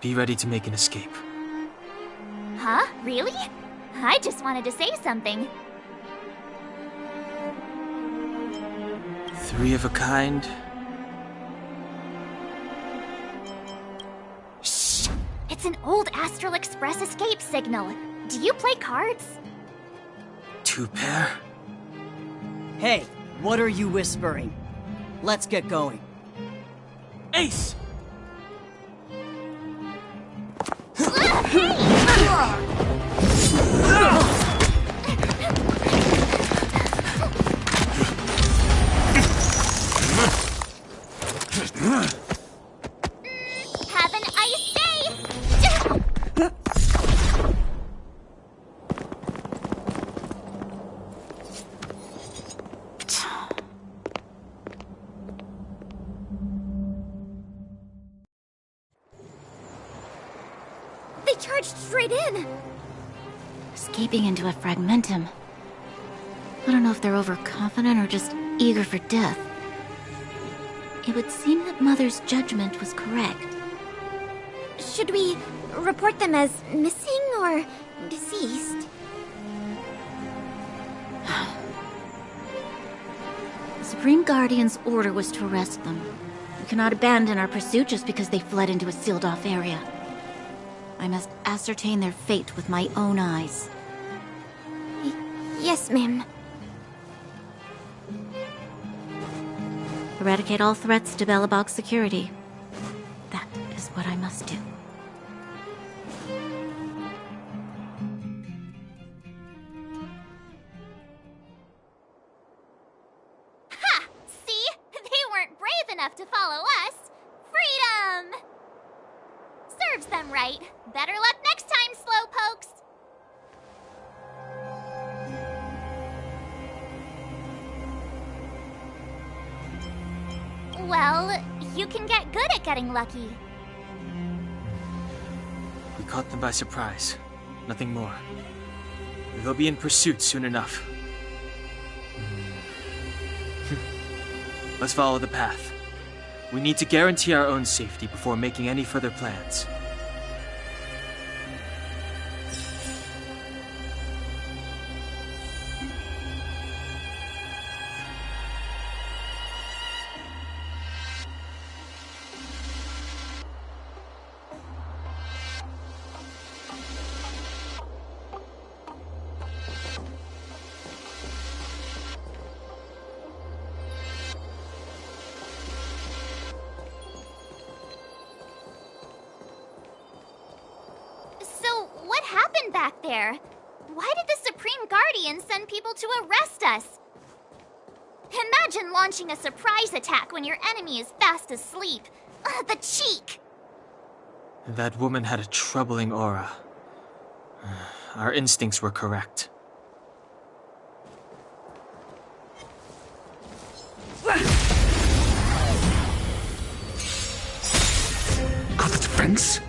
Speaker 4: Be ready to make an escape.
Speaker 2: Huh? Really? I just wanted to say something.
Speaker 4: 3 of a kind.
Speaker 2: Shh! It's an old Astral Express escape signal. Do you play cards?
Speaker 4: 2 pair?
Speaker 8: Hey, what are you whispering? Let's get going.
Speaker 4: Ace!
Speaker 2: Have an ice day!
Speaker 1: They charged straight in! Escaping into a fragmentum. I don't know if they're overconfident or just eager for death. It would seem that Mother's judgment was correct. Should we report them as missing or deceased?
Speaker 16: Supreme Guardian's order was to arrest them. We cannot abandon our pursuit just because they fled into a sealed-off area. I must ascertain their fate with my own eyes.
Speaker 1: Yes, ma'am.
Speaker 16: Eradicate all threats to Belobog's security. That is what I must do.
Speaker 2: Ha! See? They weren't brave enough to follow us. Freedom! Serves them right. Better luck next time, slowpokes. Well, you can get good at getting lucky.
Speaker 4: We caught them by surprise. Nothing more. They'll be in pursuit soon enough. Let's follow the path. We need to guarantee our own safety before making any further plans.
Speaker 2: Back there. Why did the Supreme Guardian send people to arrest us? Imagine launching a surprise attack when your enemy is fast asleep. The cheek!
Speaker 4: That woman had a troubling aura. Our instincts were correct.
Speaker 14: Got the defense?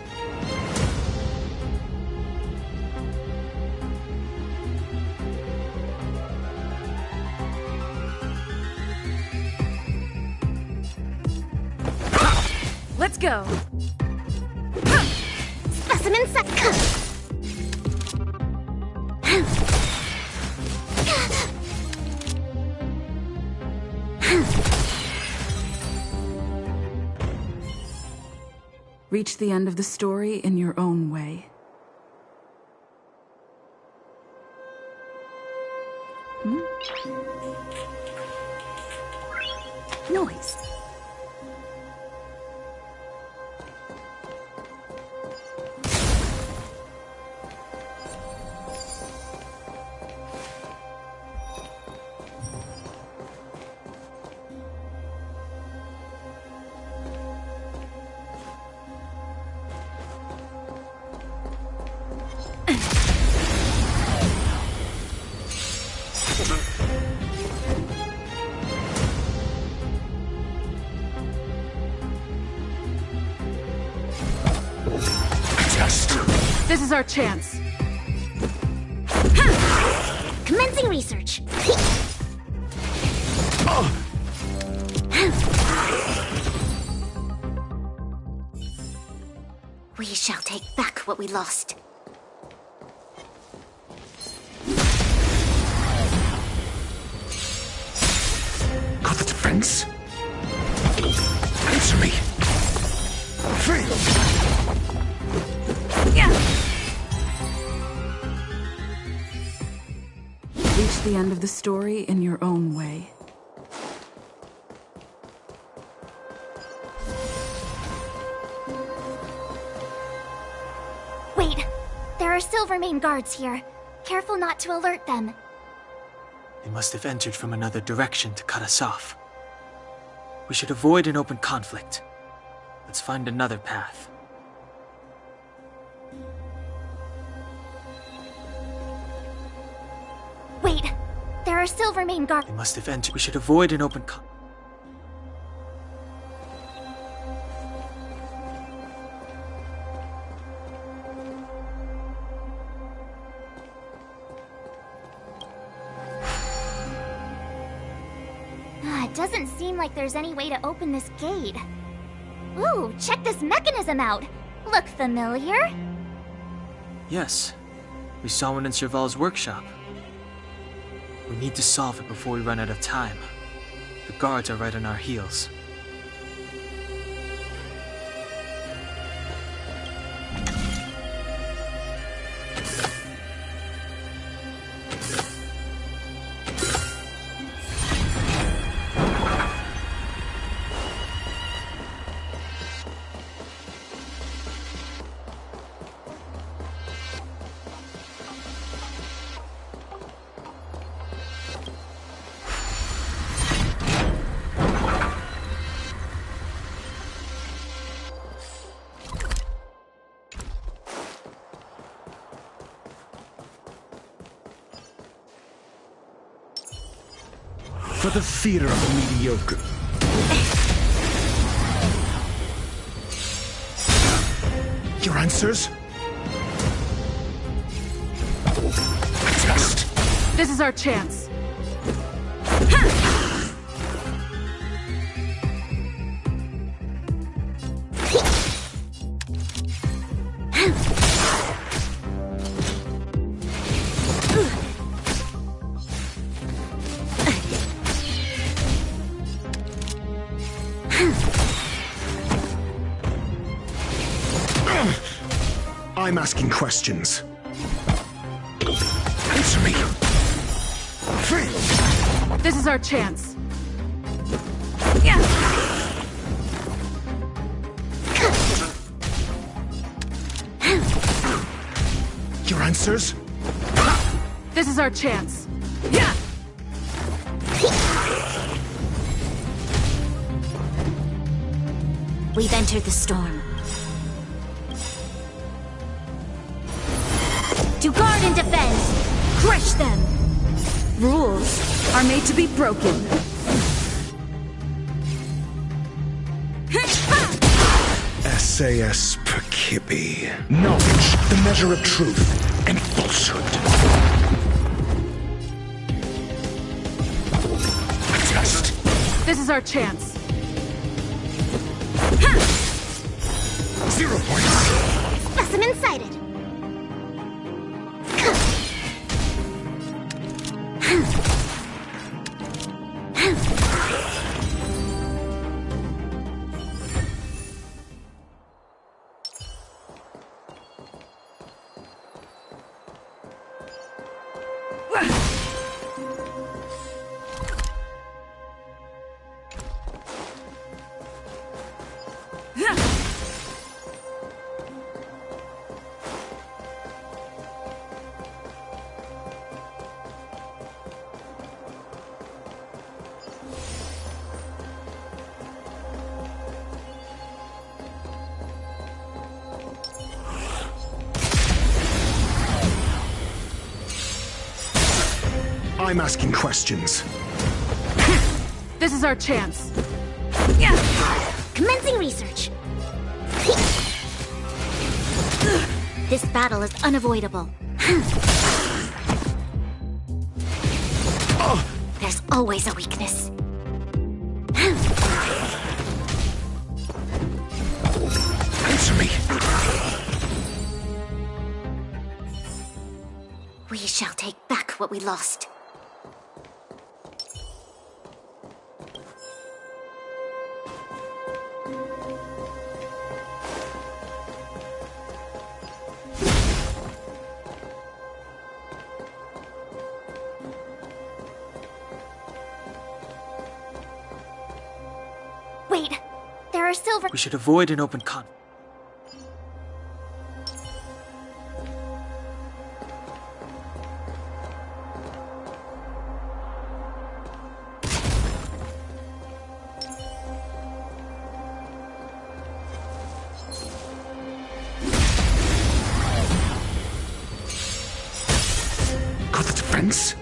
Speaker 3: Let's go.
Speaker 1: Specimen set.
Speaker 17: Reach the end of the story in your own way. Noise. This is our chance.
Speaker 1: Commencing research. We shall take back what we lost.
Speaker 14: Got the defense? Answer me. Free.
Speaker 17: Reach the end of the story in your own way.
Speaker 2: Wait, there are Silvermane guards here. Careful not to alert them.
Speaker 4: They must have entered from another direction to cut us off. We should avoid an open conflict. Let's find another path.
Speaker 2: Wait, there are Silvermane guards.
Speaker 4: They must have entered. We should avoid an open conflict.
Speaker 2: It doesn't seem like there's any way to open this gate. Ooh, check this mechanism out. Look familiar?
Speaker 4: Yes, we saw one in Serval's workshop. We need to solve it before we run out of time. The guards are right on our heels.
Speaker 14: For the fear of the mediocre. Your answers? A test.
Speaker 17: This is our chance.
Speaker 14: I'm asking questions. Answer me. Free.
Speaker 17: This is our chance.
Speaker 14: Your answers?
Speaker 17: This is our chance.
Speaker 16: We've entered the storm. To guard and defend! Crush them!
Speaker 17: Rules are made to be broken.
Speaker 14: SAS Perkibi. Knowledge, the measure of truth and falsehood. A test.
Speaker 17: This is our chance.
Speaker 14: 0 points.
Speaker 1: Specimen sighted.
Speaker 14: I'm asking questions.
Speaker 17: This is our chance.
Speaker 1: Commencing research.
Speaker 16: This battle is unavoidable. There's always a weakness.
Speaker 14: Answer me.
Speaker 16: We shall take back what we lost.
Speaker 1: Wait, there are silver.
Speaker 4: We should avoid an open conflict.
Speaker 14: Got the defense?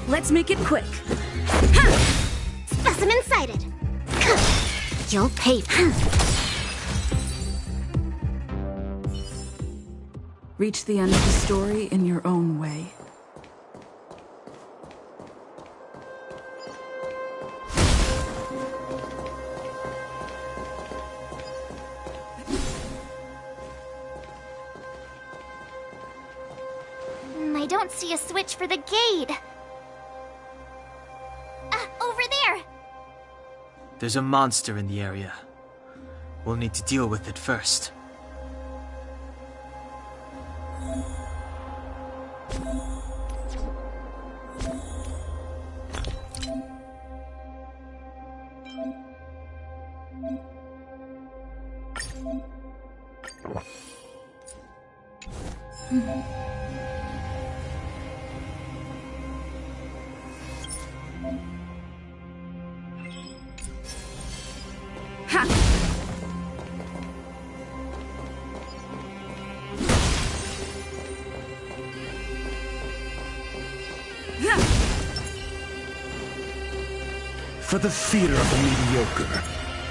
Speaker 17: Let's make it quick.
Speaker 1: Specimen sighted.
Speaker 16: You'll pay.
Speaker 17: Reach the end of the story in your own way.
Speaker 2: don't see a switch for the gate. Over there!
Speaker 4: There's a monster in the area. We'll need to deal with it first.
Speaker 14: For the theater of the mediocre.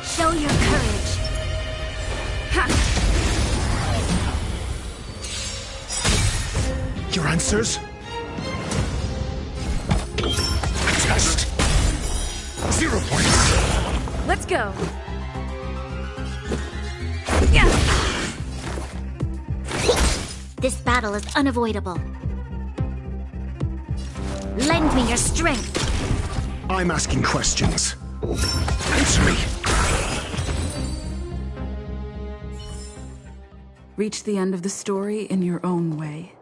Speaker 1: Show your courage.
Speaker 14: Your answers? Test. 0 points.
Speaker 3: Let's go.
Speaker 1: This battle is unavoidable. Lend me your strength.
Speaker 14: I'm asking questions. Answer me.
Speaker 17: Reach the end of the story in your own way.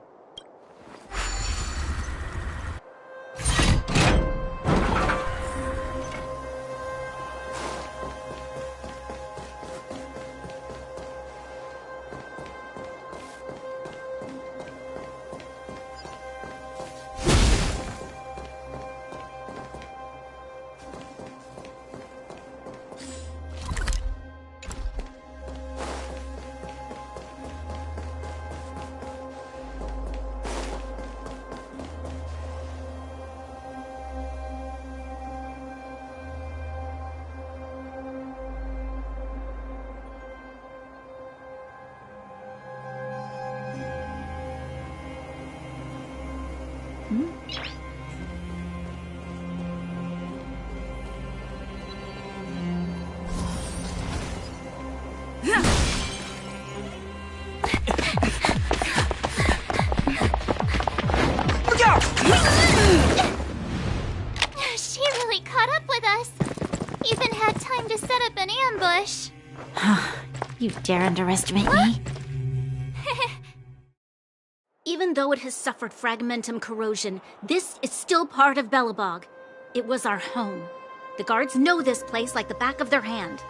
Speaker 2: She really caught up with us. Even had time to set up an ambush.
Speaker 16: You dare underestimate me?
Speaker 1: Even though it has suffered fragmentum corrosion, this is still part of Belobog. It was our home. The guards know this place like the back of their hand.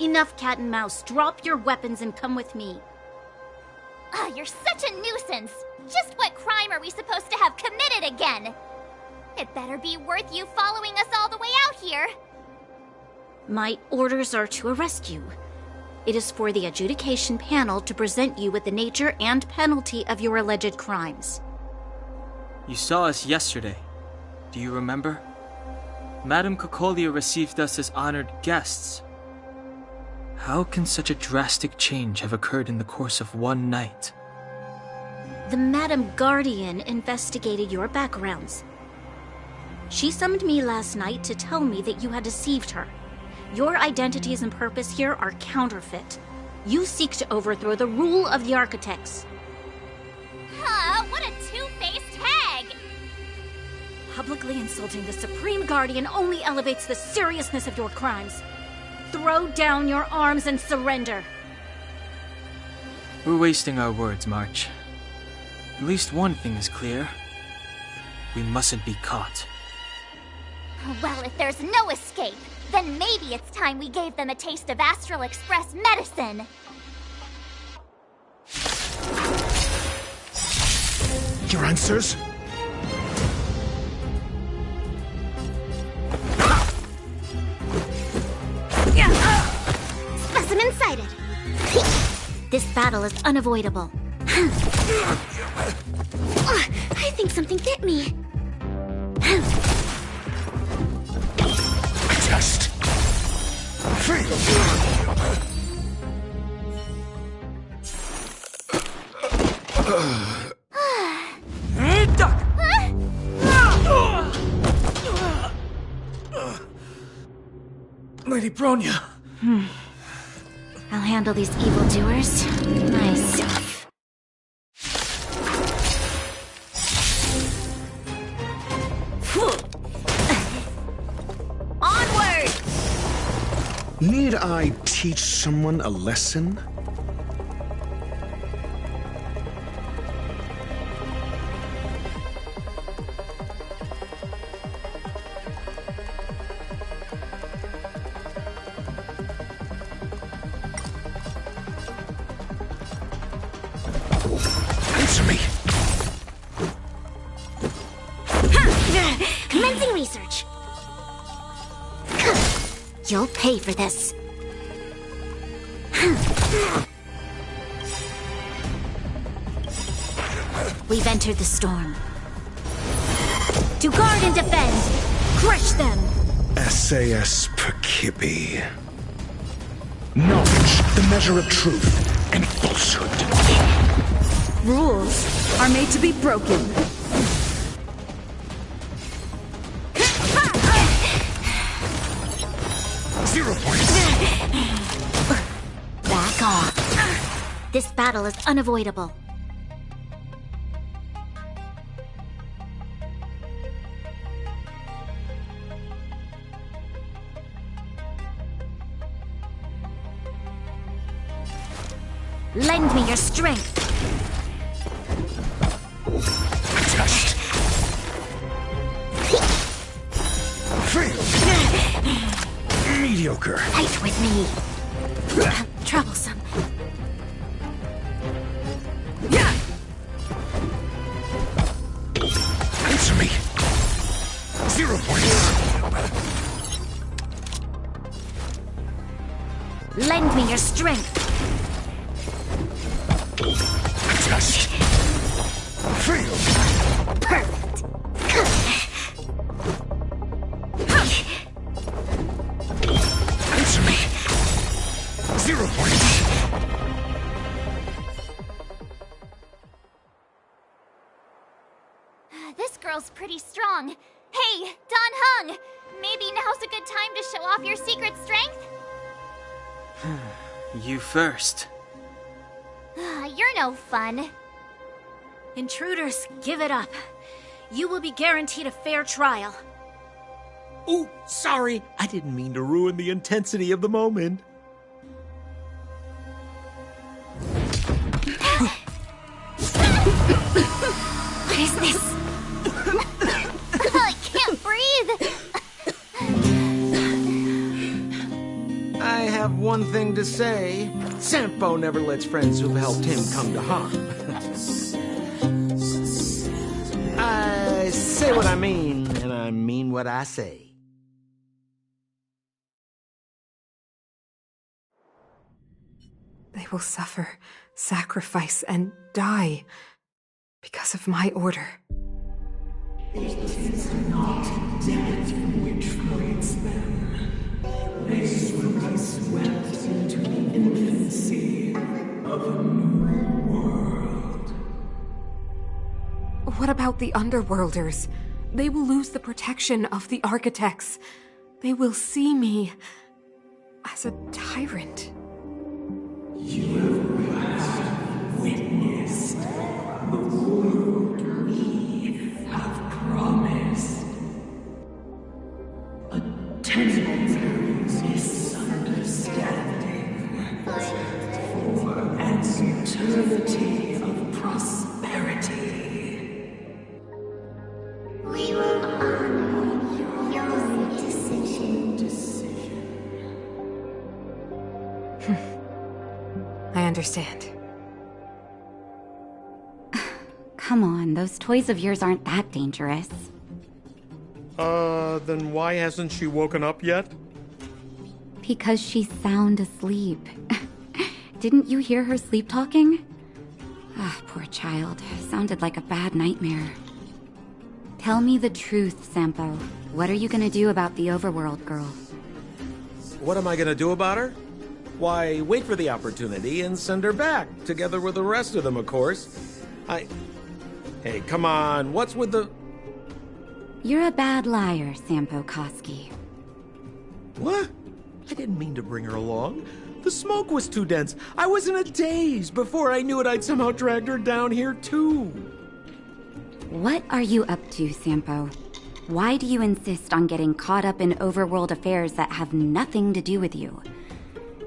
Speaker 1: Enough cat and mouse. Drop your weapons and come with me.
Speaker 2: You're such a nuisance. Just what crime are we supposed to have committed again? It better be worth you following us all the way out here.
Speaker 1: My orders are to arrest you. It is for the adjudication panel to present you with the nature and penalty of your alleged crimes.
Speaker 4: You saw us yesterday. Do you remember? Madame Cocolia received us as honored guests. How can such a drastic change have occurred in the course of one night?
Speaker 1: The Madame Guardian investigated your backgrounds. She summoned me last night to tell me that you had deceived her. Your identities and purpose here are counterfeit. You seek to overthrow the rule of the Architects.
Speaker 2: What a two-faced hag!
Speaker 1: Publicly insulting the Supreme Guardian only elevates the seriousness of your crimes. Throw down your arms and surrender.
Speaker 4: We're wasting our words, March. At least one thing is clear. We mustn't be caught.
Speaker 2: Well, if there's no escape, then maybe it's time we gave them a taste of Astral Express medicine.
Speaker 14: Your answers?
Speaker 1: Specimen sighted. This battle is unavoidable. I think something bit me.
Speaker 14: Test.
Speaker 5: Lady Bronya.
Speaker 1: I'll handle these evildoers myself.
Speaker 14: I teach someone a lesson?
Speaker 1: Answer me! Commencing research! You'll pay for this. We've entered the storm. To guard and defend! Crush them!
Speaker 14: SAS Perkibi. Knowledge, the measure of truth and falsehood.
Speaker 17: Rules are made to be broken.
Speaker 14: 0 points.
Speaker 1: Back off. This battle is unavoidable. Lend me your strength.
Speaker 14: Touched. Failed. Mediocre.
Speaker 1: Fight with me. Troublesome.
Speaker 14: Answer me. 0 points.
Speaker 1: Lend me your strength.
Speaker 14: Touched. Failed.
Speaker 1: Perfect.
Speaker 14: Answer me. 0 points.
Speaker 2: This girl's pretty strong. Hey, Don Hung! Maybe now's a good time to show off your secret strength?
Speaker 4: You first.
Speaker 2: You're no fun.
Speaker 1: Intruders, give it up. You will be guaranteed a fair trial.
Speaker 7: Ooh, sorry. I didn't mean to ruin the intensity of the moment.
Speaker 1: What is this?
Speaker 2: I can't breathe!
Speaker 9: I have one thing to say. Sampo never lets friends who've helped him come to harm. I say what I mean, and I mean what I say.
Speaker 10: They will suffer, sacrifice, and die because of my order.
Speaker 18: It is not death which creates them. They will be swept into the infancy of a new world.
Speaker 10: What about the Underworlders? They will lose the protection of the Architects. They will see me as a tyrant.
Speaker 18: You have witnessed the world we have promised. A temporary misunderstanding for an eternity of prosperity.
Speaker 1: We will honor your decision.
Speaker 10: I understand.
Speaker 16: Come on, those toys of yours aren't that dangerous.
Speaker 7: Then why hasn't she woken up yet?
Speaker 16: Because she's sound asleep. Didn't you hear her sleep talking? Ah, poor child. Sounded like a bad nightmare. Tell me the truth, Sampo. What are you gonna do about the Overworld girl?
Speaker 9: What am I gonna do about her? Why, wait for the opportunity and send her back, together with the rest of them, of course. Hey, come on, what's with the...
Speaker 16: You're a bad liar, Sampo Koski.
Speaker 9: What? I didn't mean to bring her along. The smoke was too dense. I was in a daze. Before I knew it, I'd somehow dragged her down here, too.
Speaker 16: What are you up to, Sampo? Why do you insist on getting caught up in overworld affairs that have nothing to do with you?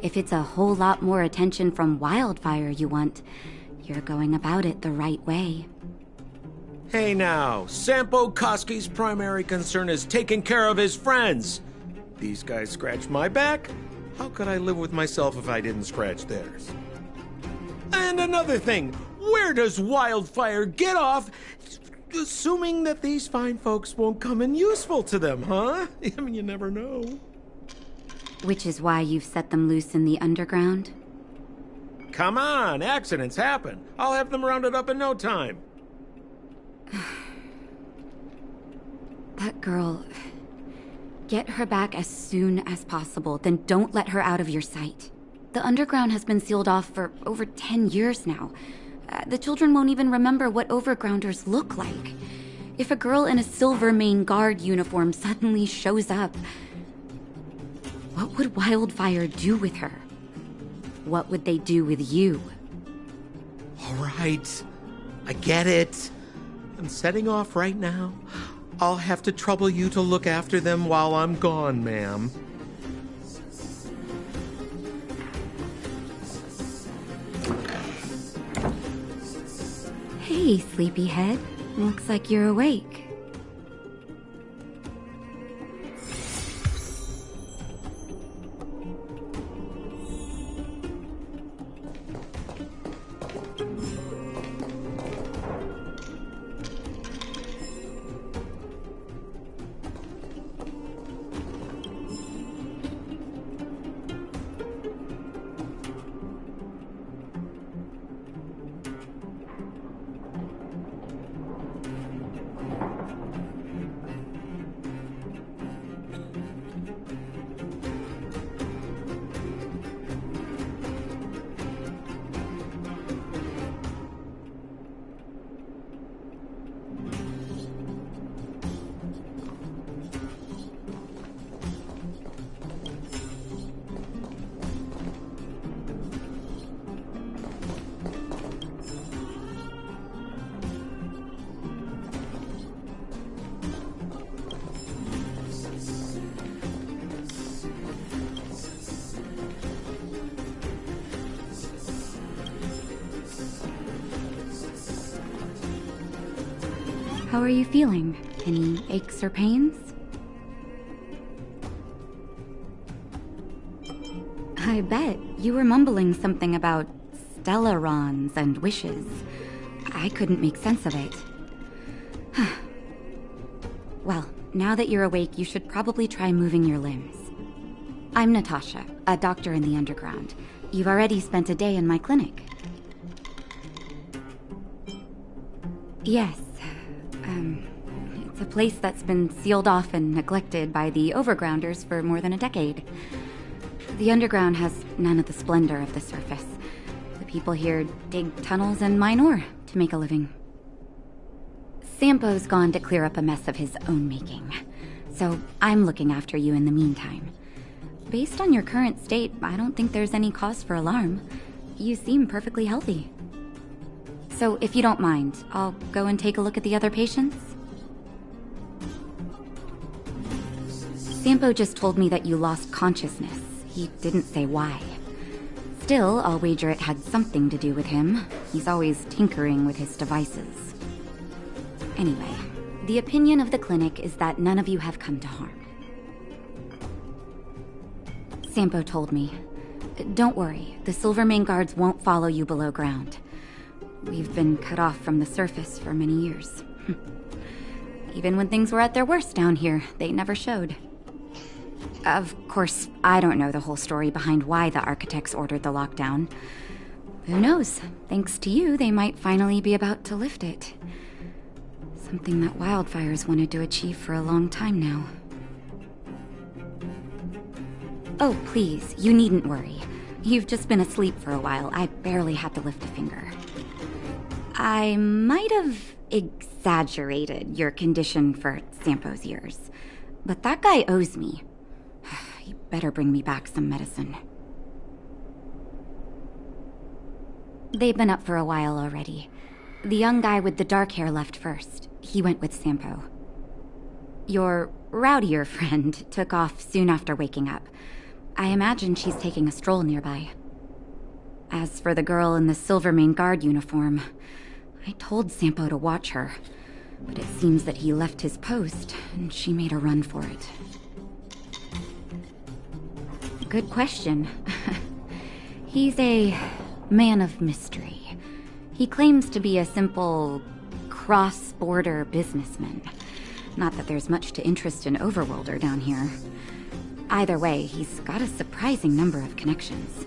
Speaker 16: If it's a whole lot more attention from Wildfire you want, you're going about it the right way.
Speaker 7: Hey now, Sampo Koski's primary concern is taking care of his friends. These guys scratched my back. How could I live with myself if I didn't scratch theirs? And another thing, where does Wildfire get off assuming that these fine folks won't come in useful to them, huh? I mean, you never know.
Speaker 16: Which is why you've set them loose in the underground?
Speaker 7: Come on, accidents happen. I'll have them rounded up in no time.
Speaker 16: That girl... Get her back as soon as possible, then don't let her out of your sight. The underground has been sealed off for over 10 years now. The children won't even remember what overgrounders look like. If a girl in a Silvermane Guard uniform suddenly shows up, what would Wildfire do with her? What would they do with you?
Speaker 7: All right, I get it. I'm setting off right now. I'll have to trouble you to look after them while I'm gone, ma'am.
Speaker 16: Hey, sleepyhead. Looks like you're awake. How are you feeling? Any aches or pains? I bet you were mumbling something about Stellarons and wishes. I couldn't make sense of it. Well, now that you're awake, you should probably try moving your limbs. I'm Natasha, a doctor in the underground. You've already spent a day in my clinic. Yes. It's a place that's been sealed off and neglected by the Overgrounders for more than a decade. The underground has none of the splendor of the surface. The people here dig tunnels and mine ore to make a living. Sampo's gone to clear up a mess of his own making, so I'm looking after you in the meantime. Based on your current state, I don't think there's any cause for alarm. You seem perfectly healthy. So if you don't mind, I'll go and take a look at the other patients. Sampo just told me that you lost consciousness. He didn't say why. Still, I'll wager it had something to do with him. He's always tinkering with his devices. Anyway, the opinion of the clinic is that none of you have come to harm. Sampo told me. Don't worry, the Silvermane Guards won't follow you below ground. We've been cut off from the surface for many years. Even when things were at their worst down here, they never showed. Of course, I don't know the whole story behind why the architects ordered the lockdown. Who knows? Thanks to you, they might finally be about to lift it. Something that Wildfire's wanted to achieve for a long time now. Oh, please, you needn't worry. You've just been asleep for a while. I barely had to lift a finger. I might have exaggerated your condition for Sampo's years, but that guy owes me. You better bring me back some medicine. They've been up for a while already. The young guy with the dark hair left first. He went with Sampo. Your rowdier friend took off soon after waking up. I imagine she's taking a stroll nearby. As for the girl in the Silvermane Guard uniform, I told Sampo to watch her, but it seems that he left his post and she made a run for it. Good question. He's a man of mystery. He claims to be a simple cross-border businessman. Not that there's much to interest an overworlder down here. Either way, he's got a surprising number of connections.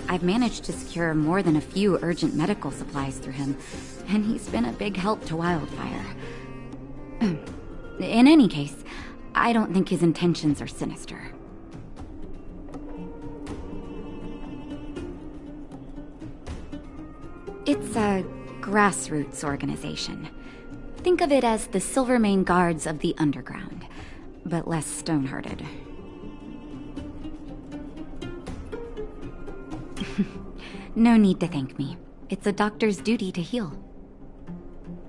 Speaker 16: I've managed to secure more than a few urgent medical supplies through him, and he's been a big help to Wildfire. In any case, I don't think his intentions are sinister. It's a grassroots organization. Think of it as the Silvermane Guards of the Underground, but less stone-hearted. No need to thank me. It's a doctor's duty to heal.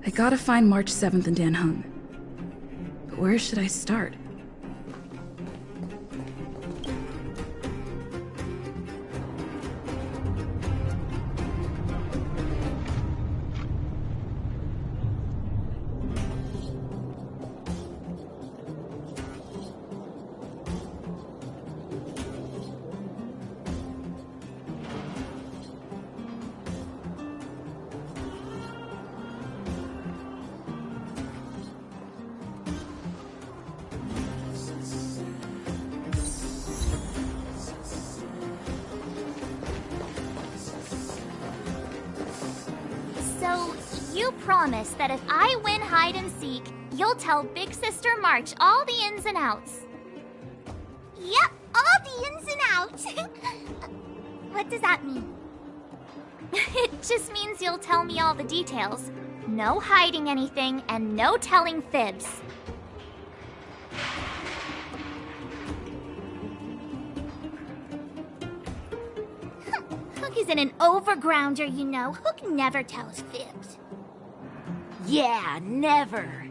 Speaker 17: I gotta find March 7th and Dan Heng. But where should I start?
Speaker 2: You promise that if I win hide and seek, you'll tell Big Sister March all the ins and outs.
Speaker 1: Yep, all the ins and outs. What does that mean?
Speaker 2: It just means you'll tell me all the details. No hiding anything and no telling fibs.
Speaker 1: Hook isn't an overgrounder, you know. Hook never tells fibs.
Speaker 19: Yeah, never.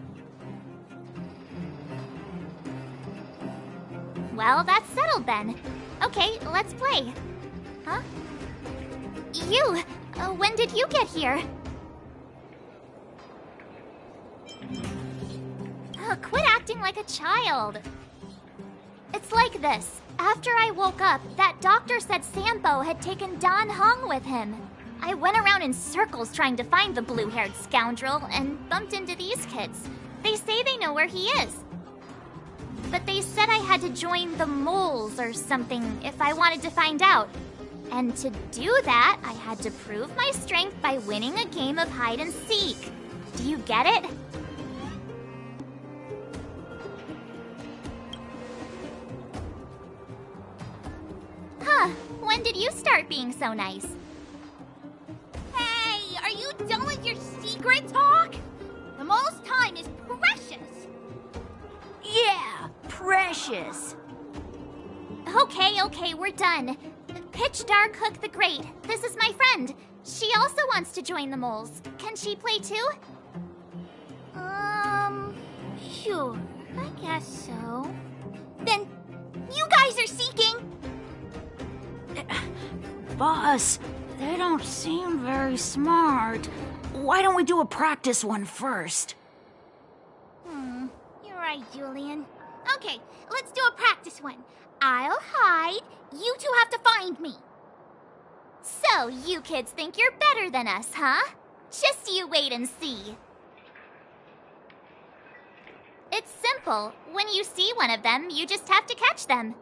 Speaker 2: Well, that's settled then. Okay, let's play. Huh? You! When did you get here? Quit acting like a child. It's like this. After I woke up, that doctor said Sampo had taken Dan Heng with him. I went around in circles trying to find the blue-haired scoundrel and bumped into these kids. They say they know where he is. But they said I had to join the moles or something if I wanted to find out. And to do that, I had to prove my strength by winning a game of hide and seek. Do you get it? Huh, when did you start being so nice?
Speaker 1: Hey, are you done with your secret talk? The mole's time is precious.
Speaker 19: Yeah, precious.
Speaker 2: Okay, we're done. Pitch Dark Hook the Great. This is my friend. She also wants to join the moles. Can she play too?
Speaker 1: Sure. I guess so. Then, you guys are seeking?
Speaker 19: Boss, they don't seem very smart. Why don't we do a practice one first?
Speaker 1: You're right, Julian. Okay, let's do a practice one. I'll hide. You two have to find me.
Speaker 2: So, you kids think you're better than us, huh? Just you wait and see. It's simple. When you see one of them, you just have to catch them.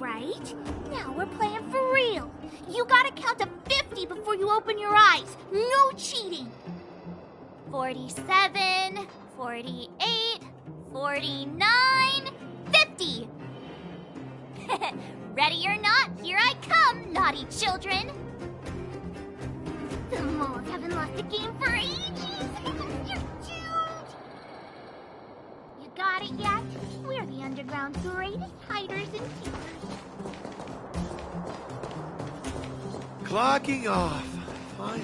Speaker 2: right? Now we're playing for real. You gotta count to 50 before you open your eyes. No cheating. 47, 48, 49, 50. Ready or not, here I come, naughty children. The moles haven't lost a game for ages. You're doomed. You got it yet? We're the underground's greatest hiders and seekers.
Speaker 7: Clocking off. Finally.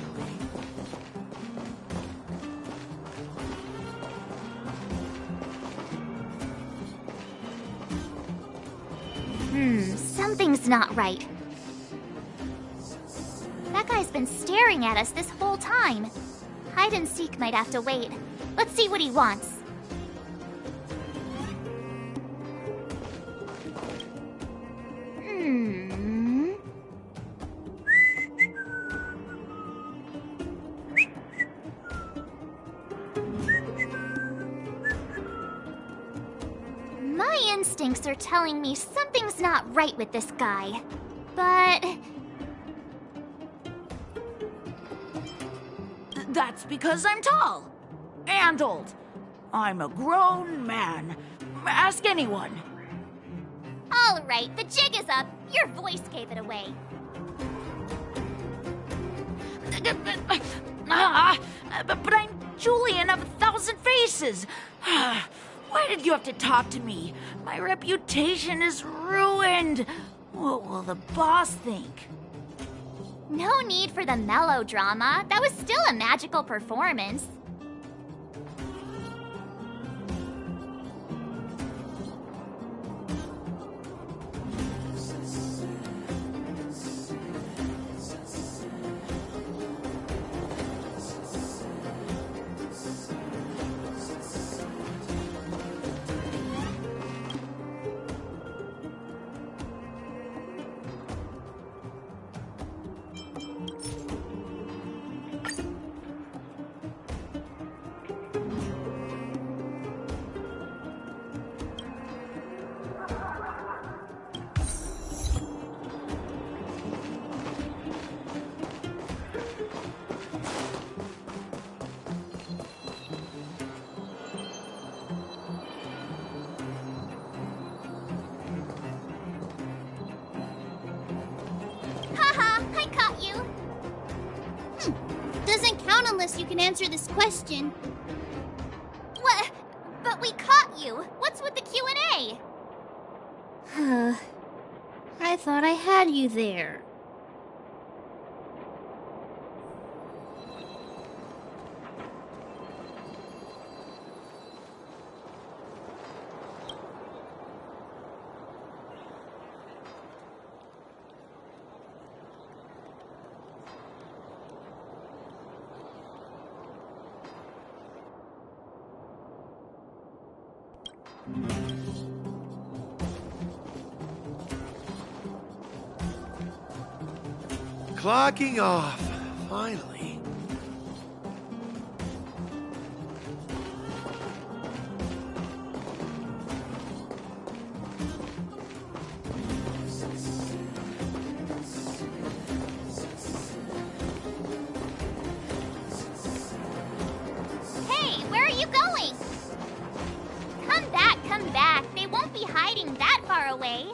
Speaker 2: Something's not right. That guy's been staring at us this whole time. Hide and seek might have to wait. Let's see what he wants. My instincts are telling me something's not right with this guy. But...
Speaker 19: That's because I'm tall. And old. I'm a grown man. Ask anyone.
Speaker 2: All right, the jig is up. Your voice gave it away.
Speaker 19: But I'm Julian of 1,000 Faces. Why did you have to talk to me? My reputation is ruined. What will the boss think?
Speaker 2: No need for the melodrama. That was still a magical performance. Unless you can answer this question. What? But we caught you. What's with the Q&A?
Speaker 1: I thought I had you there.
Speaker 7: Clocking off. Finally.
Speaker 2: Hey, where are you going? Come back, come back. They won't be hiding that far away.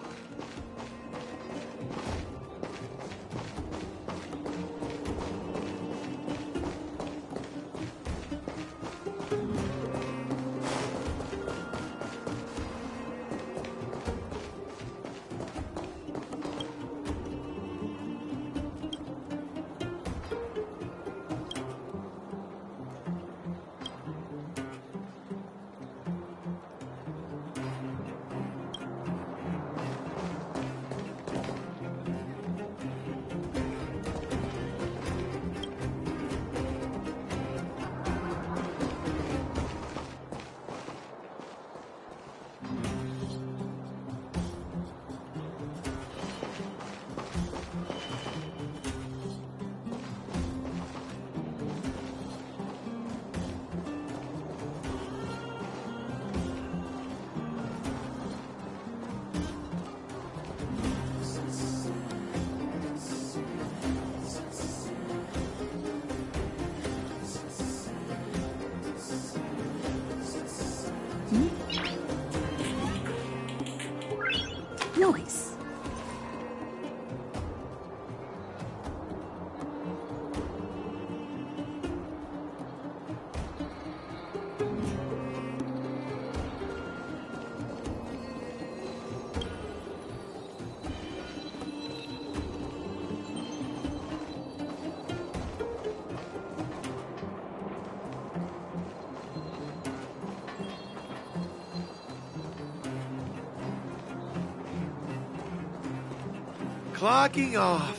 Speaker 7: Clocking off.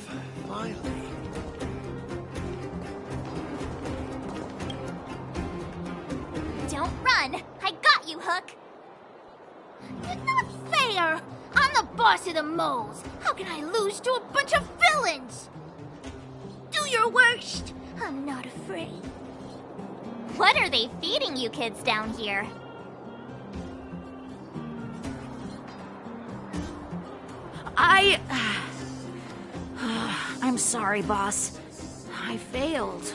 Speaker 7: Finally.
Speaker 2: Don't run! I got you, Hook!
Speaker 19: It's not fair! I'm the boss of the moles! How can I lose to a bunch of villains? Do your worst! I'm not afraid.
Speaker 2: What are they feeding you kids down here?
Speaker 19: I'm sorry, boss. I failed.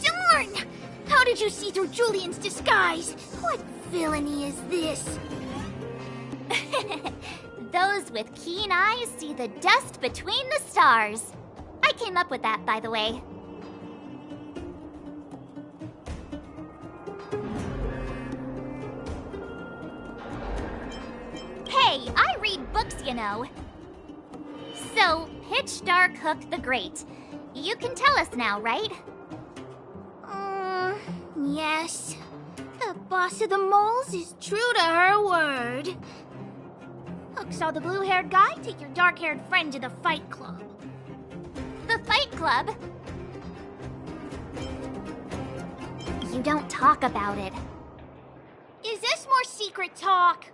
Speaker 19: Darn! How did you see through Julian's disguise? What villainy is this?
Speaker 2: Those with keen eyes see the dust between the stars. I came up with that, by the way. Hey, I read books, you know. So, Pitch Dark Hook the Great. You can tell us now, right?
Speaker 19: Yes. The boss of the moles is true to her word. Hook saw the blue-haired guy take your dark-haired friend to the Fight Club.
Speaker 2: The Fight Club? You don't talk about it.
Speaker 19: Is this more secret talk?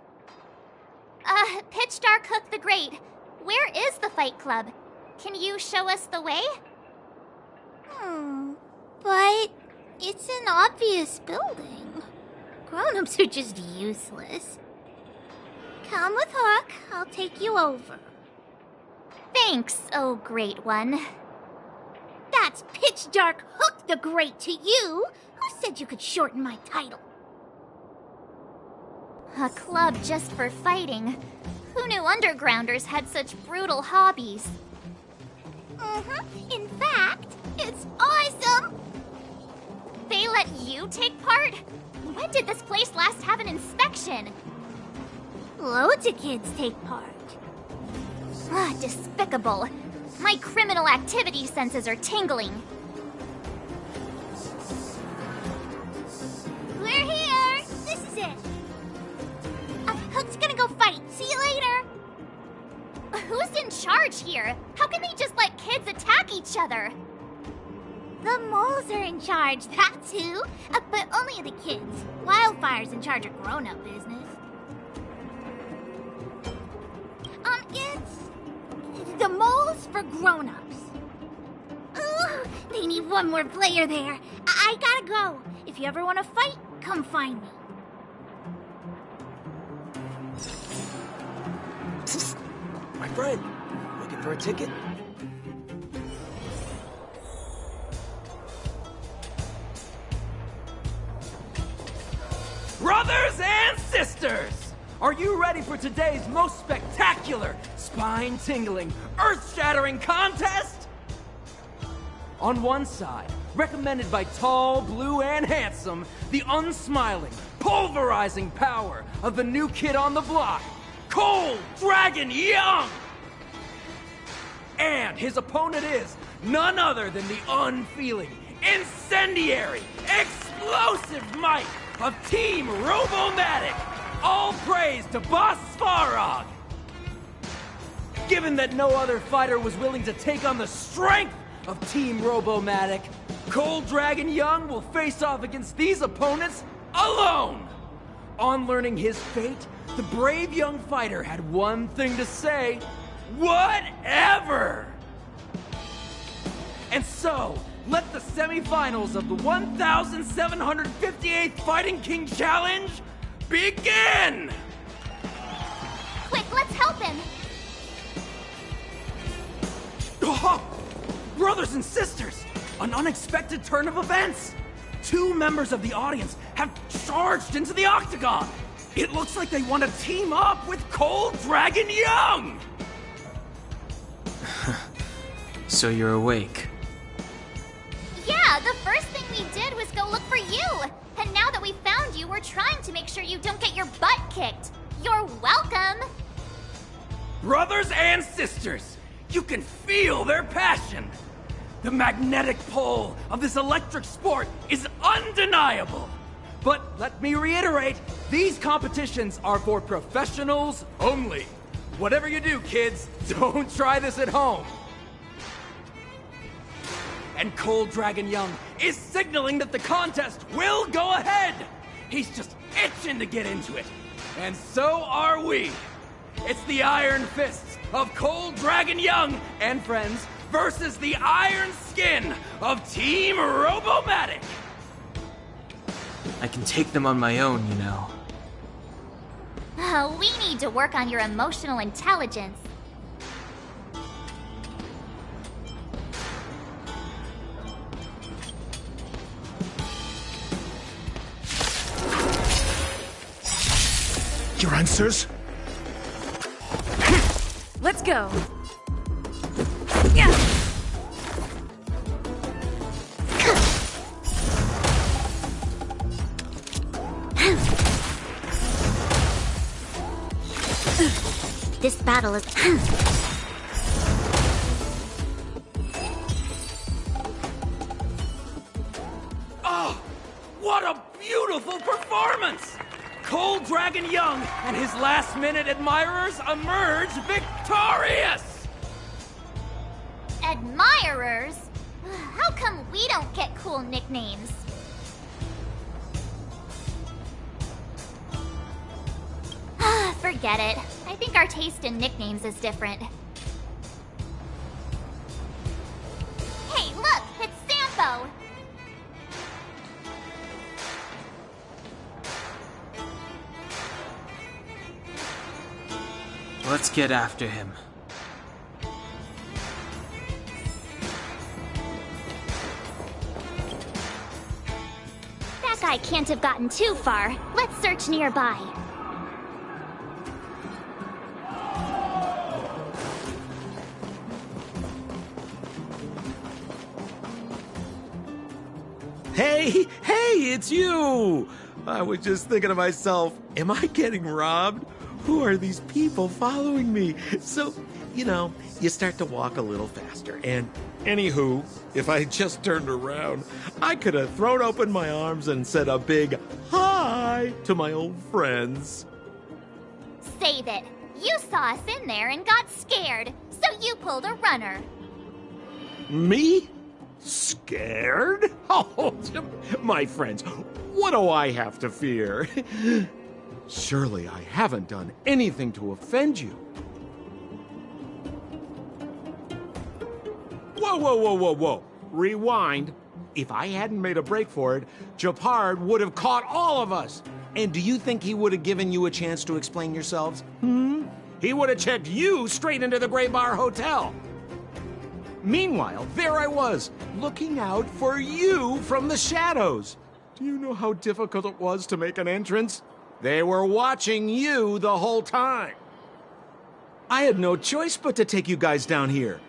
Speaker 2: Pitch Dark Hook the Great. Where is the Fight Club? Can you show us the way?
Speaker 19: But it's an obvious building. Grown-ups are just useless. Come with Hook, I'll take you over.
Speaker 2: Thanks, oh great one.
Speaker 19: That's Pitch Dark Hook the Great to you. Who said you could shorten my title?
Speaker 2: A club just for fighting. Who knew undergrounders had such brutal hobbies?
Speaker 19: In fact, it's awesome!
Speaker 2: They let you take part? When did this place last have an inspection?
Speaker 19: Loads of kids take part.
Speaker 2: Despicable. My criminal activity senses are tingling.
Speaker 19: We're here! This is it! Hook's gonna go fight. See you later!
Speaker 2: Who's in charge here? How can they just let kids attack each other?
Speaker 19: The moles are in charge, that's who. But only the kids. Wildfire's in charge of grown-up business. It's the moles for grown-ups. Ooh, they need one more player there. I gotta go. If you ever want to fight, come find me.
Speaker 9: My friend, looking for a ticket?
Speaker 20: Brothers and sisters! Are you ready for today's most spectacular, spine-tingling, earth-shattering contest? On one side, recommended by tall, blue, and handsome, the unsmiling, pulverizing power of the new kid on the block, Cold Dragon Young! And his opponent is none other than the unfeeling, incendiary, explosive might of Team Robomatic! All praise to Boss Svarog! Given that no other fighter was willing to take on the strength of Team Robomatic, Cold Dragon Young will face off against these opponents alone! On learning his fate, the brave young fighter had one thing to say: whatever! And so, let the semifinals of the 1,758th Fighting King Challenge begin!
Speaker 2: Quick, let's help him!
Speaker 20: Oh, brothers and sisters, an unexpected turn of events! 2 members of the audience have charged into the octagon! It looks like they want to team up with Cold Dragon Young!
Speaker 4: So you're awake.
Speaker 2: Yeah, the first thing we did was go look for you! And now that we found you, we're trying to make sure you don't get your butt kicked. You're welcome!
Speaker 20: Brothers and sisters, you can feel their passion! The magnetic pull of this electric sport is undeniable! But let me reiterate, these competitions are for professionals only. Whatever you do, kids, don't try this at home. And Cold Dragon Young is signaling that the contest will go ahead. He's just itching to get into it. And so are we. It's the Iron Fists of Cold Dragon Young and friends versus the Iron Skin of Team Robomatic.
Speaker 4: I can take them on my own, you know.
Speaker 2: We need to work on your emotional intelligence.
Speaker 14: Your answers?
Speaker 3: Let's go. Yeah.
Speaker 1: This battle is...
Speaker 20: Oh, what a beautiful performance! Cold Dragon Young and his last-minute admirers emerge victorious!
Speaker 2: Admirers? How come we don't get cool nicknames? Forget it. I think our taste in nicknames is different. Hey, look! It's Sampo!
Speaker 4: Let's get after him.
Speaker 2: That guy can't have gotten too far. Let's search nearby.
Speaker 7: Hey, it's you! I was just thinking to myself, am I getting robbed? Who are these people following me? So, you start to walk a little faster. And anywho, if I just turned around, I could have thrown open my arms and said a big hi to my old friends.
Speaker 2: Save it. You saw us in there and got scared, so you pulled a runner.
Speaker 7: Me? Scared? Oh, my friends, what do I have to fear? Surely I haven't done anything to offend you. Whoa. Rewind. If I hadn't made a break for it, Gepard would have caught all of us. And do you think he would have given you a chance to explain yourselves? He would have checked you straight into the Gray Bar Hotel. Meanwhile, there I was, looking out for you from the shadows. Do you know how difficult it was to make an entrance? They were watching you the whole time. I had no choice but to take you guys down here.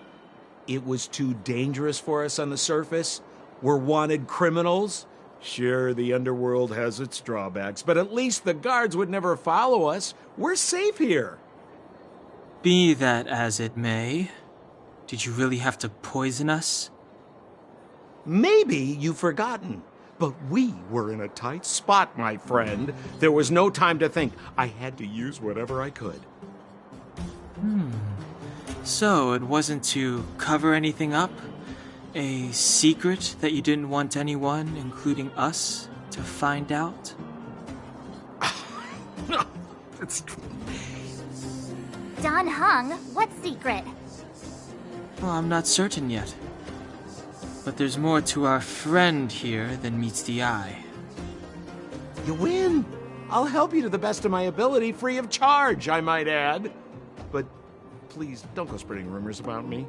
Speaker 7: It was too dangerous for us on the surface. We're wanted criminals. Sure, the underworld has its drawbacks, but at least the guards would never follow us. We're safe here.
Speaker 4: Be that as it may, did you really have to poison us?
Speaker 7: Maybe you've forgotten, but we were in a tight spot, my friend. There was no time to think. I had to use whatever I could.
Speaker 4: So it wasn't to cover anything up? A secret that you didn't want anyone, including us, to find out?
Speaker 2: Dan Heng, what secret?
Speaker 4: Well, I'm not certain yet. But there's more to our friend here than meets the eye.
Speaker 7: You win. I'll help you to the best of my ability, free of charge, I might add. But please, don't go spreading rumors about me.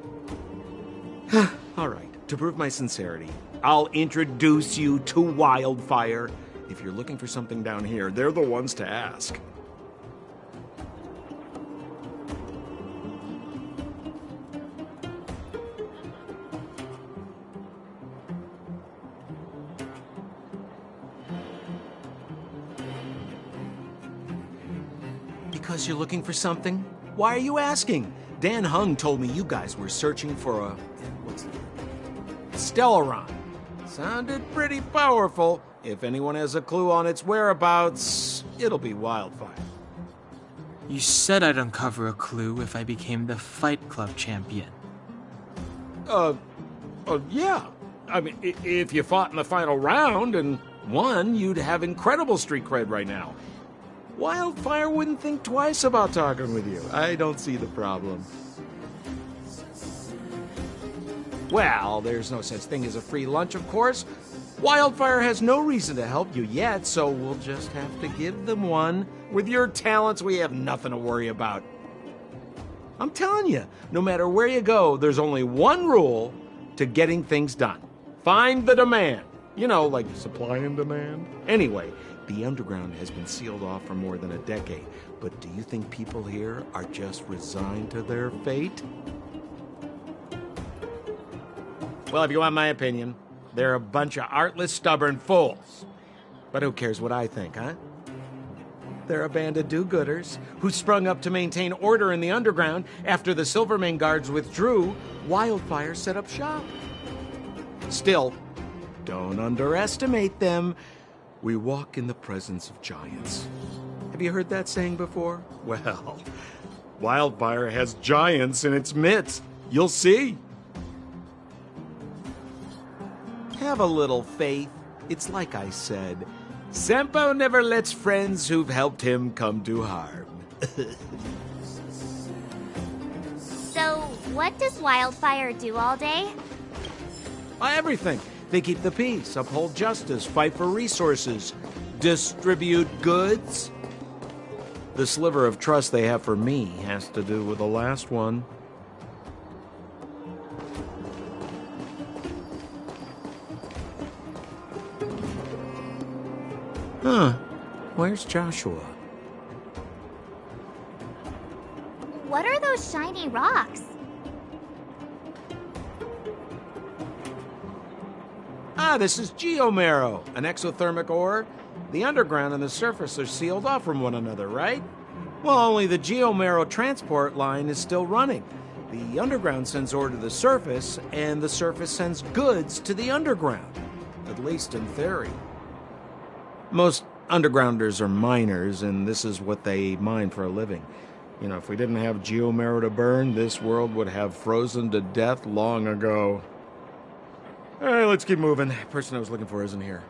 Speaker 7: All right, to prove my sincerity, I'll introduce you to Wildfire. If you're looking for something down here, they're the ones to ask. Because you're looking for something? Why are you asking? Dan Heng told me you guys were searching for a... what's it? Stellaron. Sounded pretty powerful. If anyone has a clue on its whereabouts, it'll be Wildfire.
Speaker 4: You said I'd uncover a clue if I became the Fight Club champion.
Speaker 7: Yeah. I mean, if you fought in the final round and won, you'd have incredible street cred right now. Wildfire wouldn't think twice about talking with you. I don't see the problem. Well, there's no such thing as a free lunch, of course. Wildfire has no reason to help you yet, so we'll just have to give them one. With your talents, we have nothing to worry about. I'm telling you, no matter where you go, there's only one rule to getting things done. Find the demand. You know, like supply and demand. Anyway, the underground has been sealed off for more than a decade. But do you think people here are just resigned to their fate? Well, if you want my opinion, they're a bunch of artless, stubborn fools. But who cares what I think, huh? They're a band of do-gooders who sprung up to maintain order in the underground after the Silvermane guards withdrew. Wildfire set up shop. Still, don't underestimate them. We walk in the presence of giants. Have you heard that saying before? Well, Wildfire has giants in its midst. You'll see. Have a little faith. It's like I said. Senpo never lets friends who've helped him come to harm.
Speaker 2: So, what does Wildfire do all day?
Speaker 7: Everything. They keep the peace, uphold justice, fight for resources, distribute goods. The sliver of trust they have for me has to do with the last one. Huh. Where's Joshua?
Speaker 2: What are those shiny rocks?
Speaker 7: This is geomarrow, an exothermic ore. The underground and the surface are sealed off from one another, right? Well, only the geomarrow transport line is still running. The underground sends ore to the surface, and the surface sends goods to the underground. At least in theory. Most undergrounders are miners, and this is what they mine for a living. You know, if we didn't have geomarrow to burn, this world would have frozen to death long ago. All right, let's keep moving. The person I was looking for isn't here.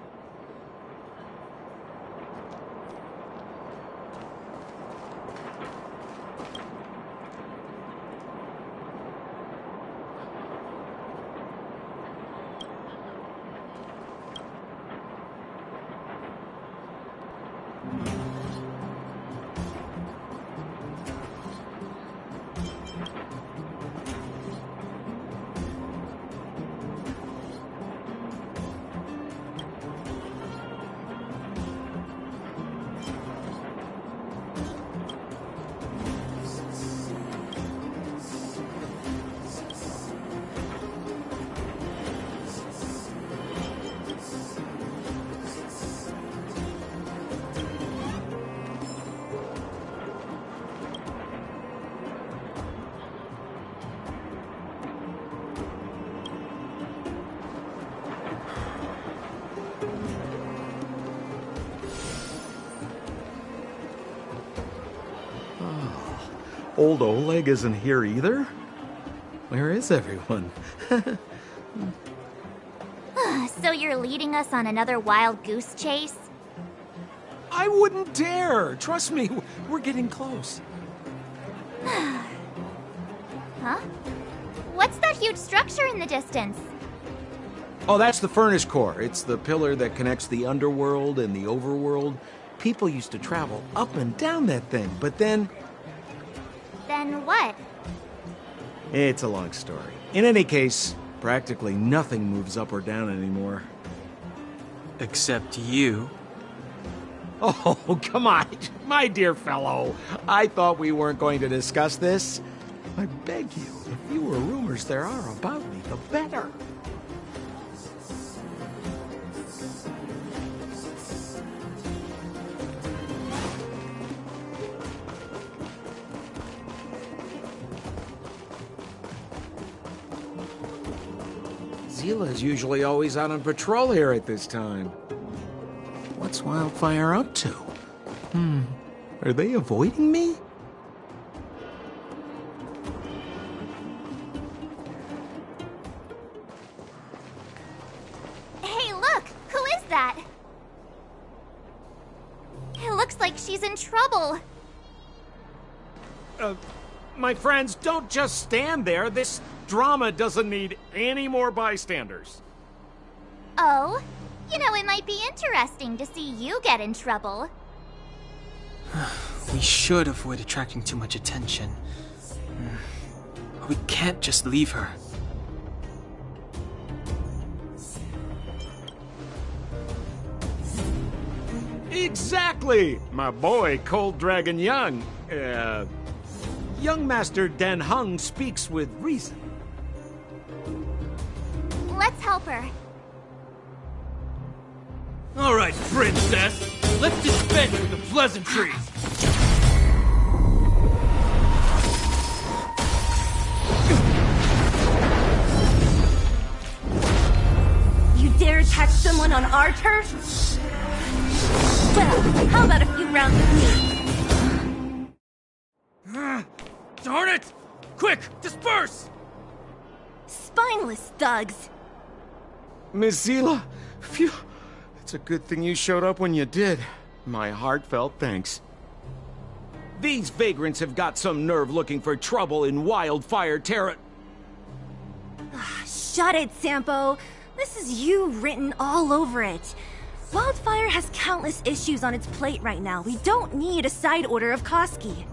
Speaker 7: Old Oleg isn't here either? Where is everyone?
Speaker 2: So you're leading us on another wild goose chase?
Speaker 7: I wouldn't dare! Trust me, we're getting close.
Speaker 2: Huh? What's that huge structure in the distance?
Speaker 7: Oh, that's the furnace core. It's the pillar that connects the underworld and the overworld. People used to travel up and down that thing, but then...
Speaker 2: Then what?
Speaker 7: It's a long story. In any case, practically nothing moves up or down anymore.
Speaker 4: Except you.
Speaker 7: Oh, come on, my dear fellow. I thought we weren't going to discuss this. I beg you, the fewer rumors there are about me, the better. Zila's usually always out on patrol here at this time. What's Wildfire up to? Are they avoiding me?
Speaker 2: that? It looks like she's in trouble.
Speaker 7: My friends, don't just stand there. This drama doesn't need any more bystanders.
Speaker 2: Oh? You know, it might be interesting to see you get in trouble.
Speaker 4: We should avoid attracting too much attention. We can't just leave her.
Speaker 7: Exactly! My boy, Cold Dragon Young. Young Master Dan Heng speaks with reason.
Speaker 2: Let's help her.
Speaker 20: All right, princess. Let's dispense with the pleasantries.
Speaker 21: You dare attack someone on our turf? Well, how about a few rounds with me?
Speaker 20: Darn it! Quick, disperse!
Speaker 21: Spineless thugs.
Speaker 7: Miss Zila, phew. It's a good thing you showed up when you did. My heartfelt thanks. These vagrants have got some nerve looking for trouble in Wildfire Terra.
Speaker 21: Shut it, Sampo. This is you written all over it. Wildfire has countless issues on its plate right now. We don't need a side order of Koski.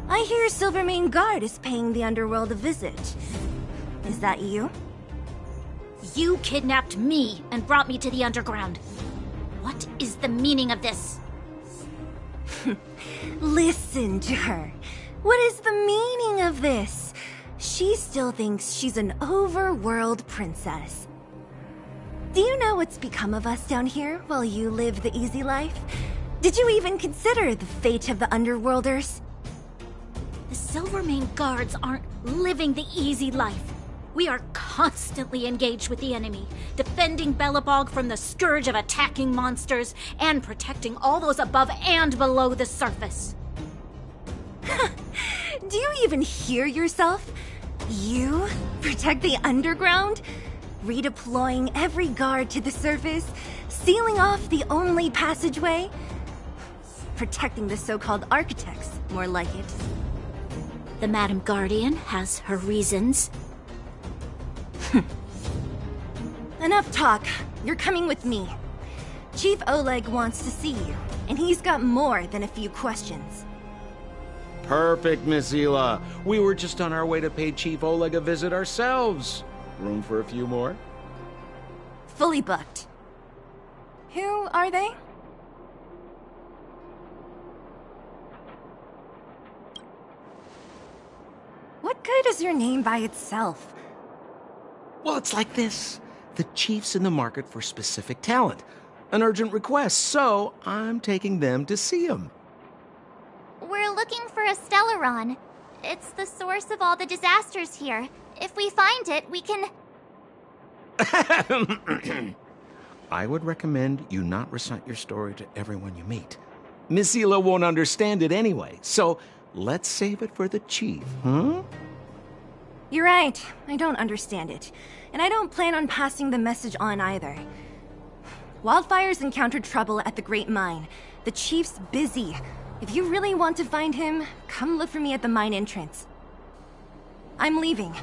Speaker 21: I hear Silvermane Guard is paying the Underworld a visit. Is that you?
Speaker 22: You kidnapped me and brought me to the Underground. What is the meaning of this?
Speaker 21: Listen to her. What is the meaning of this? She still thinks she's an overworld princess. Do you know what's become of us down here while you live the easy life? Did you even consider the fate of the Underworlders?
Speaker 22: The Silvermane Guards aren't living the easy life. We are constantly engaged with the enemy, defending Belobog from the scourge of attacking monsters and protecting all those above and below the surface.
Speaker 21: Do you even hear yourself? You protect the underground? Redeploying every guard to the surface? Sealing off the only passageway? Protecting the so-called architects, more like it.
Speaker 22: The Madam Guardian has her reasons.
Speaker 21: Enough talk. You're coming with me. Chief Oleg wants to see you, and he's got more than a few questions.
Speaker 7: Perfect, Miss Zila. We were just on our way to pay Chief Oleg a visit ourselves. Room for a few more?
Speaker 21: Fully booked. Who are they? What good is your name by itself?
Speaker 7: Well, it's like this. The chief's in the market for specific talent. An urgent request, so I'm taking them to see him.
Speaker 2: We're looking for a Stellaron. It's the source of all the disasters here. If we find it, we can...
Speaker 7: I would recommend you not recite your story to everyone you meet. Miss Zila won't understand it anyway, so let's save it for the chief, huh?
Speaker 21: You're right. I don't understand it. And I don't plan on passing the message on either. Wildfire's encountered trouble at the Great Mine. The chief's busy. If you really want to find him, come look for me at the mine entrance. I'm leaving.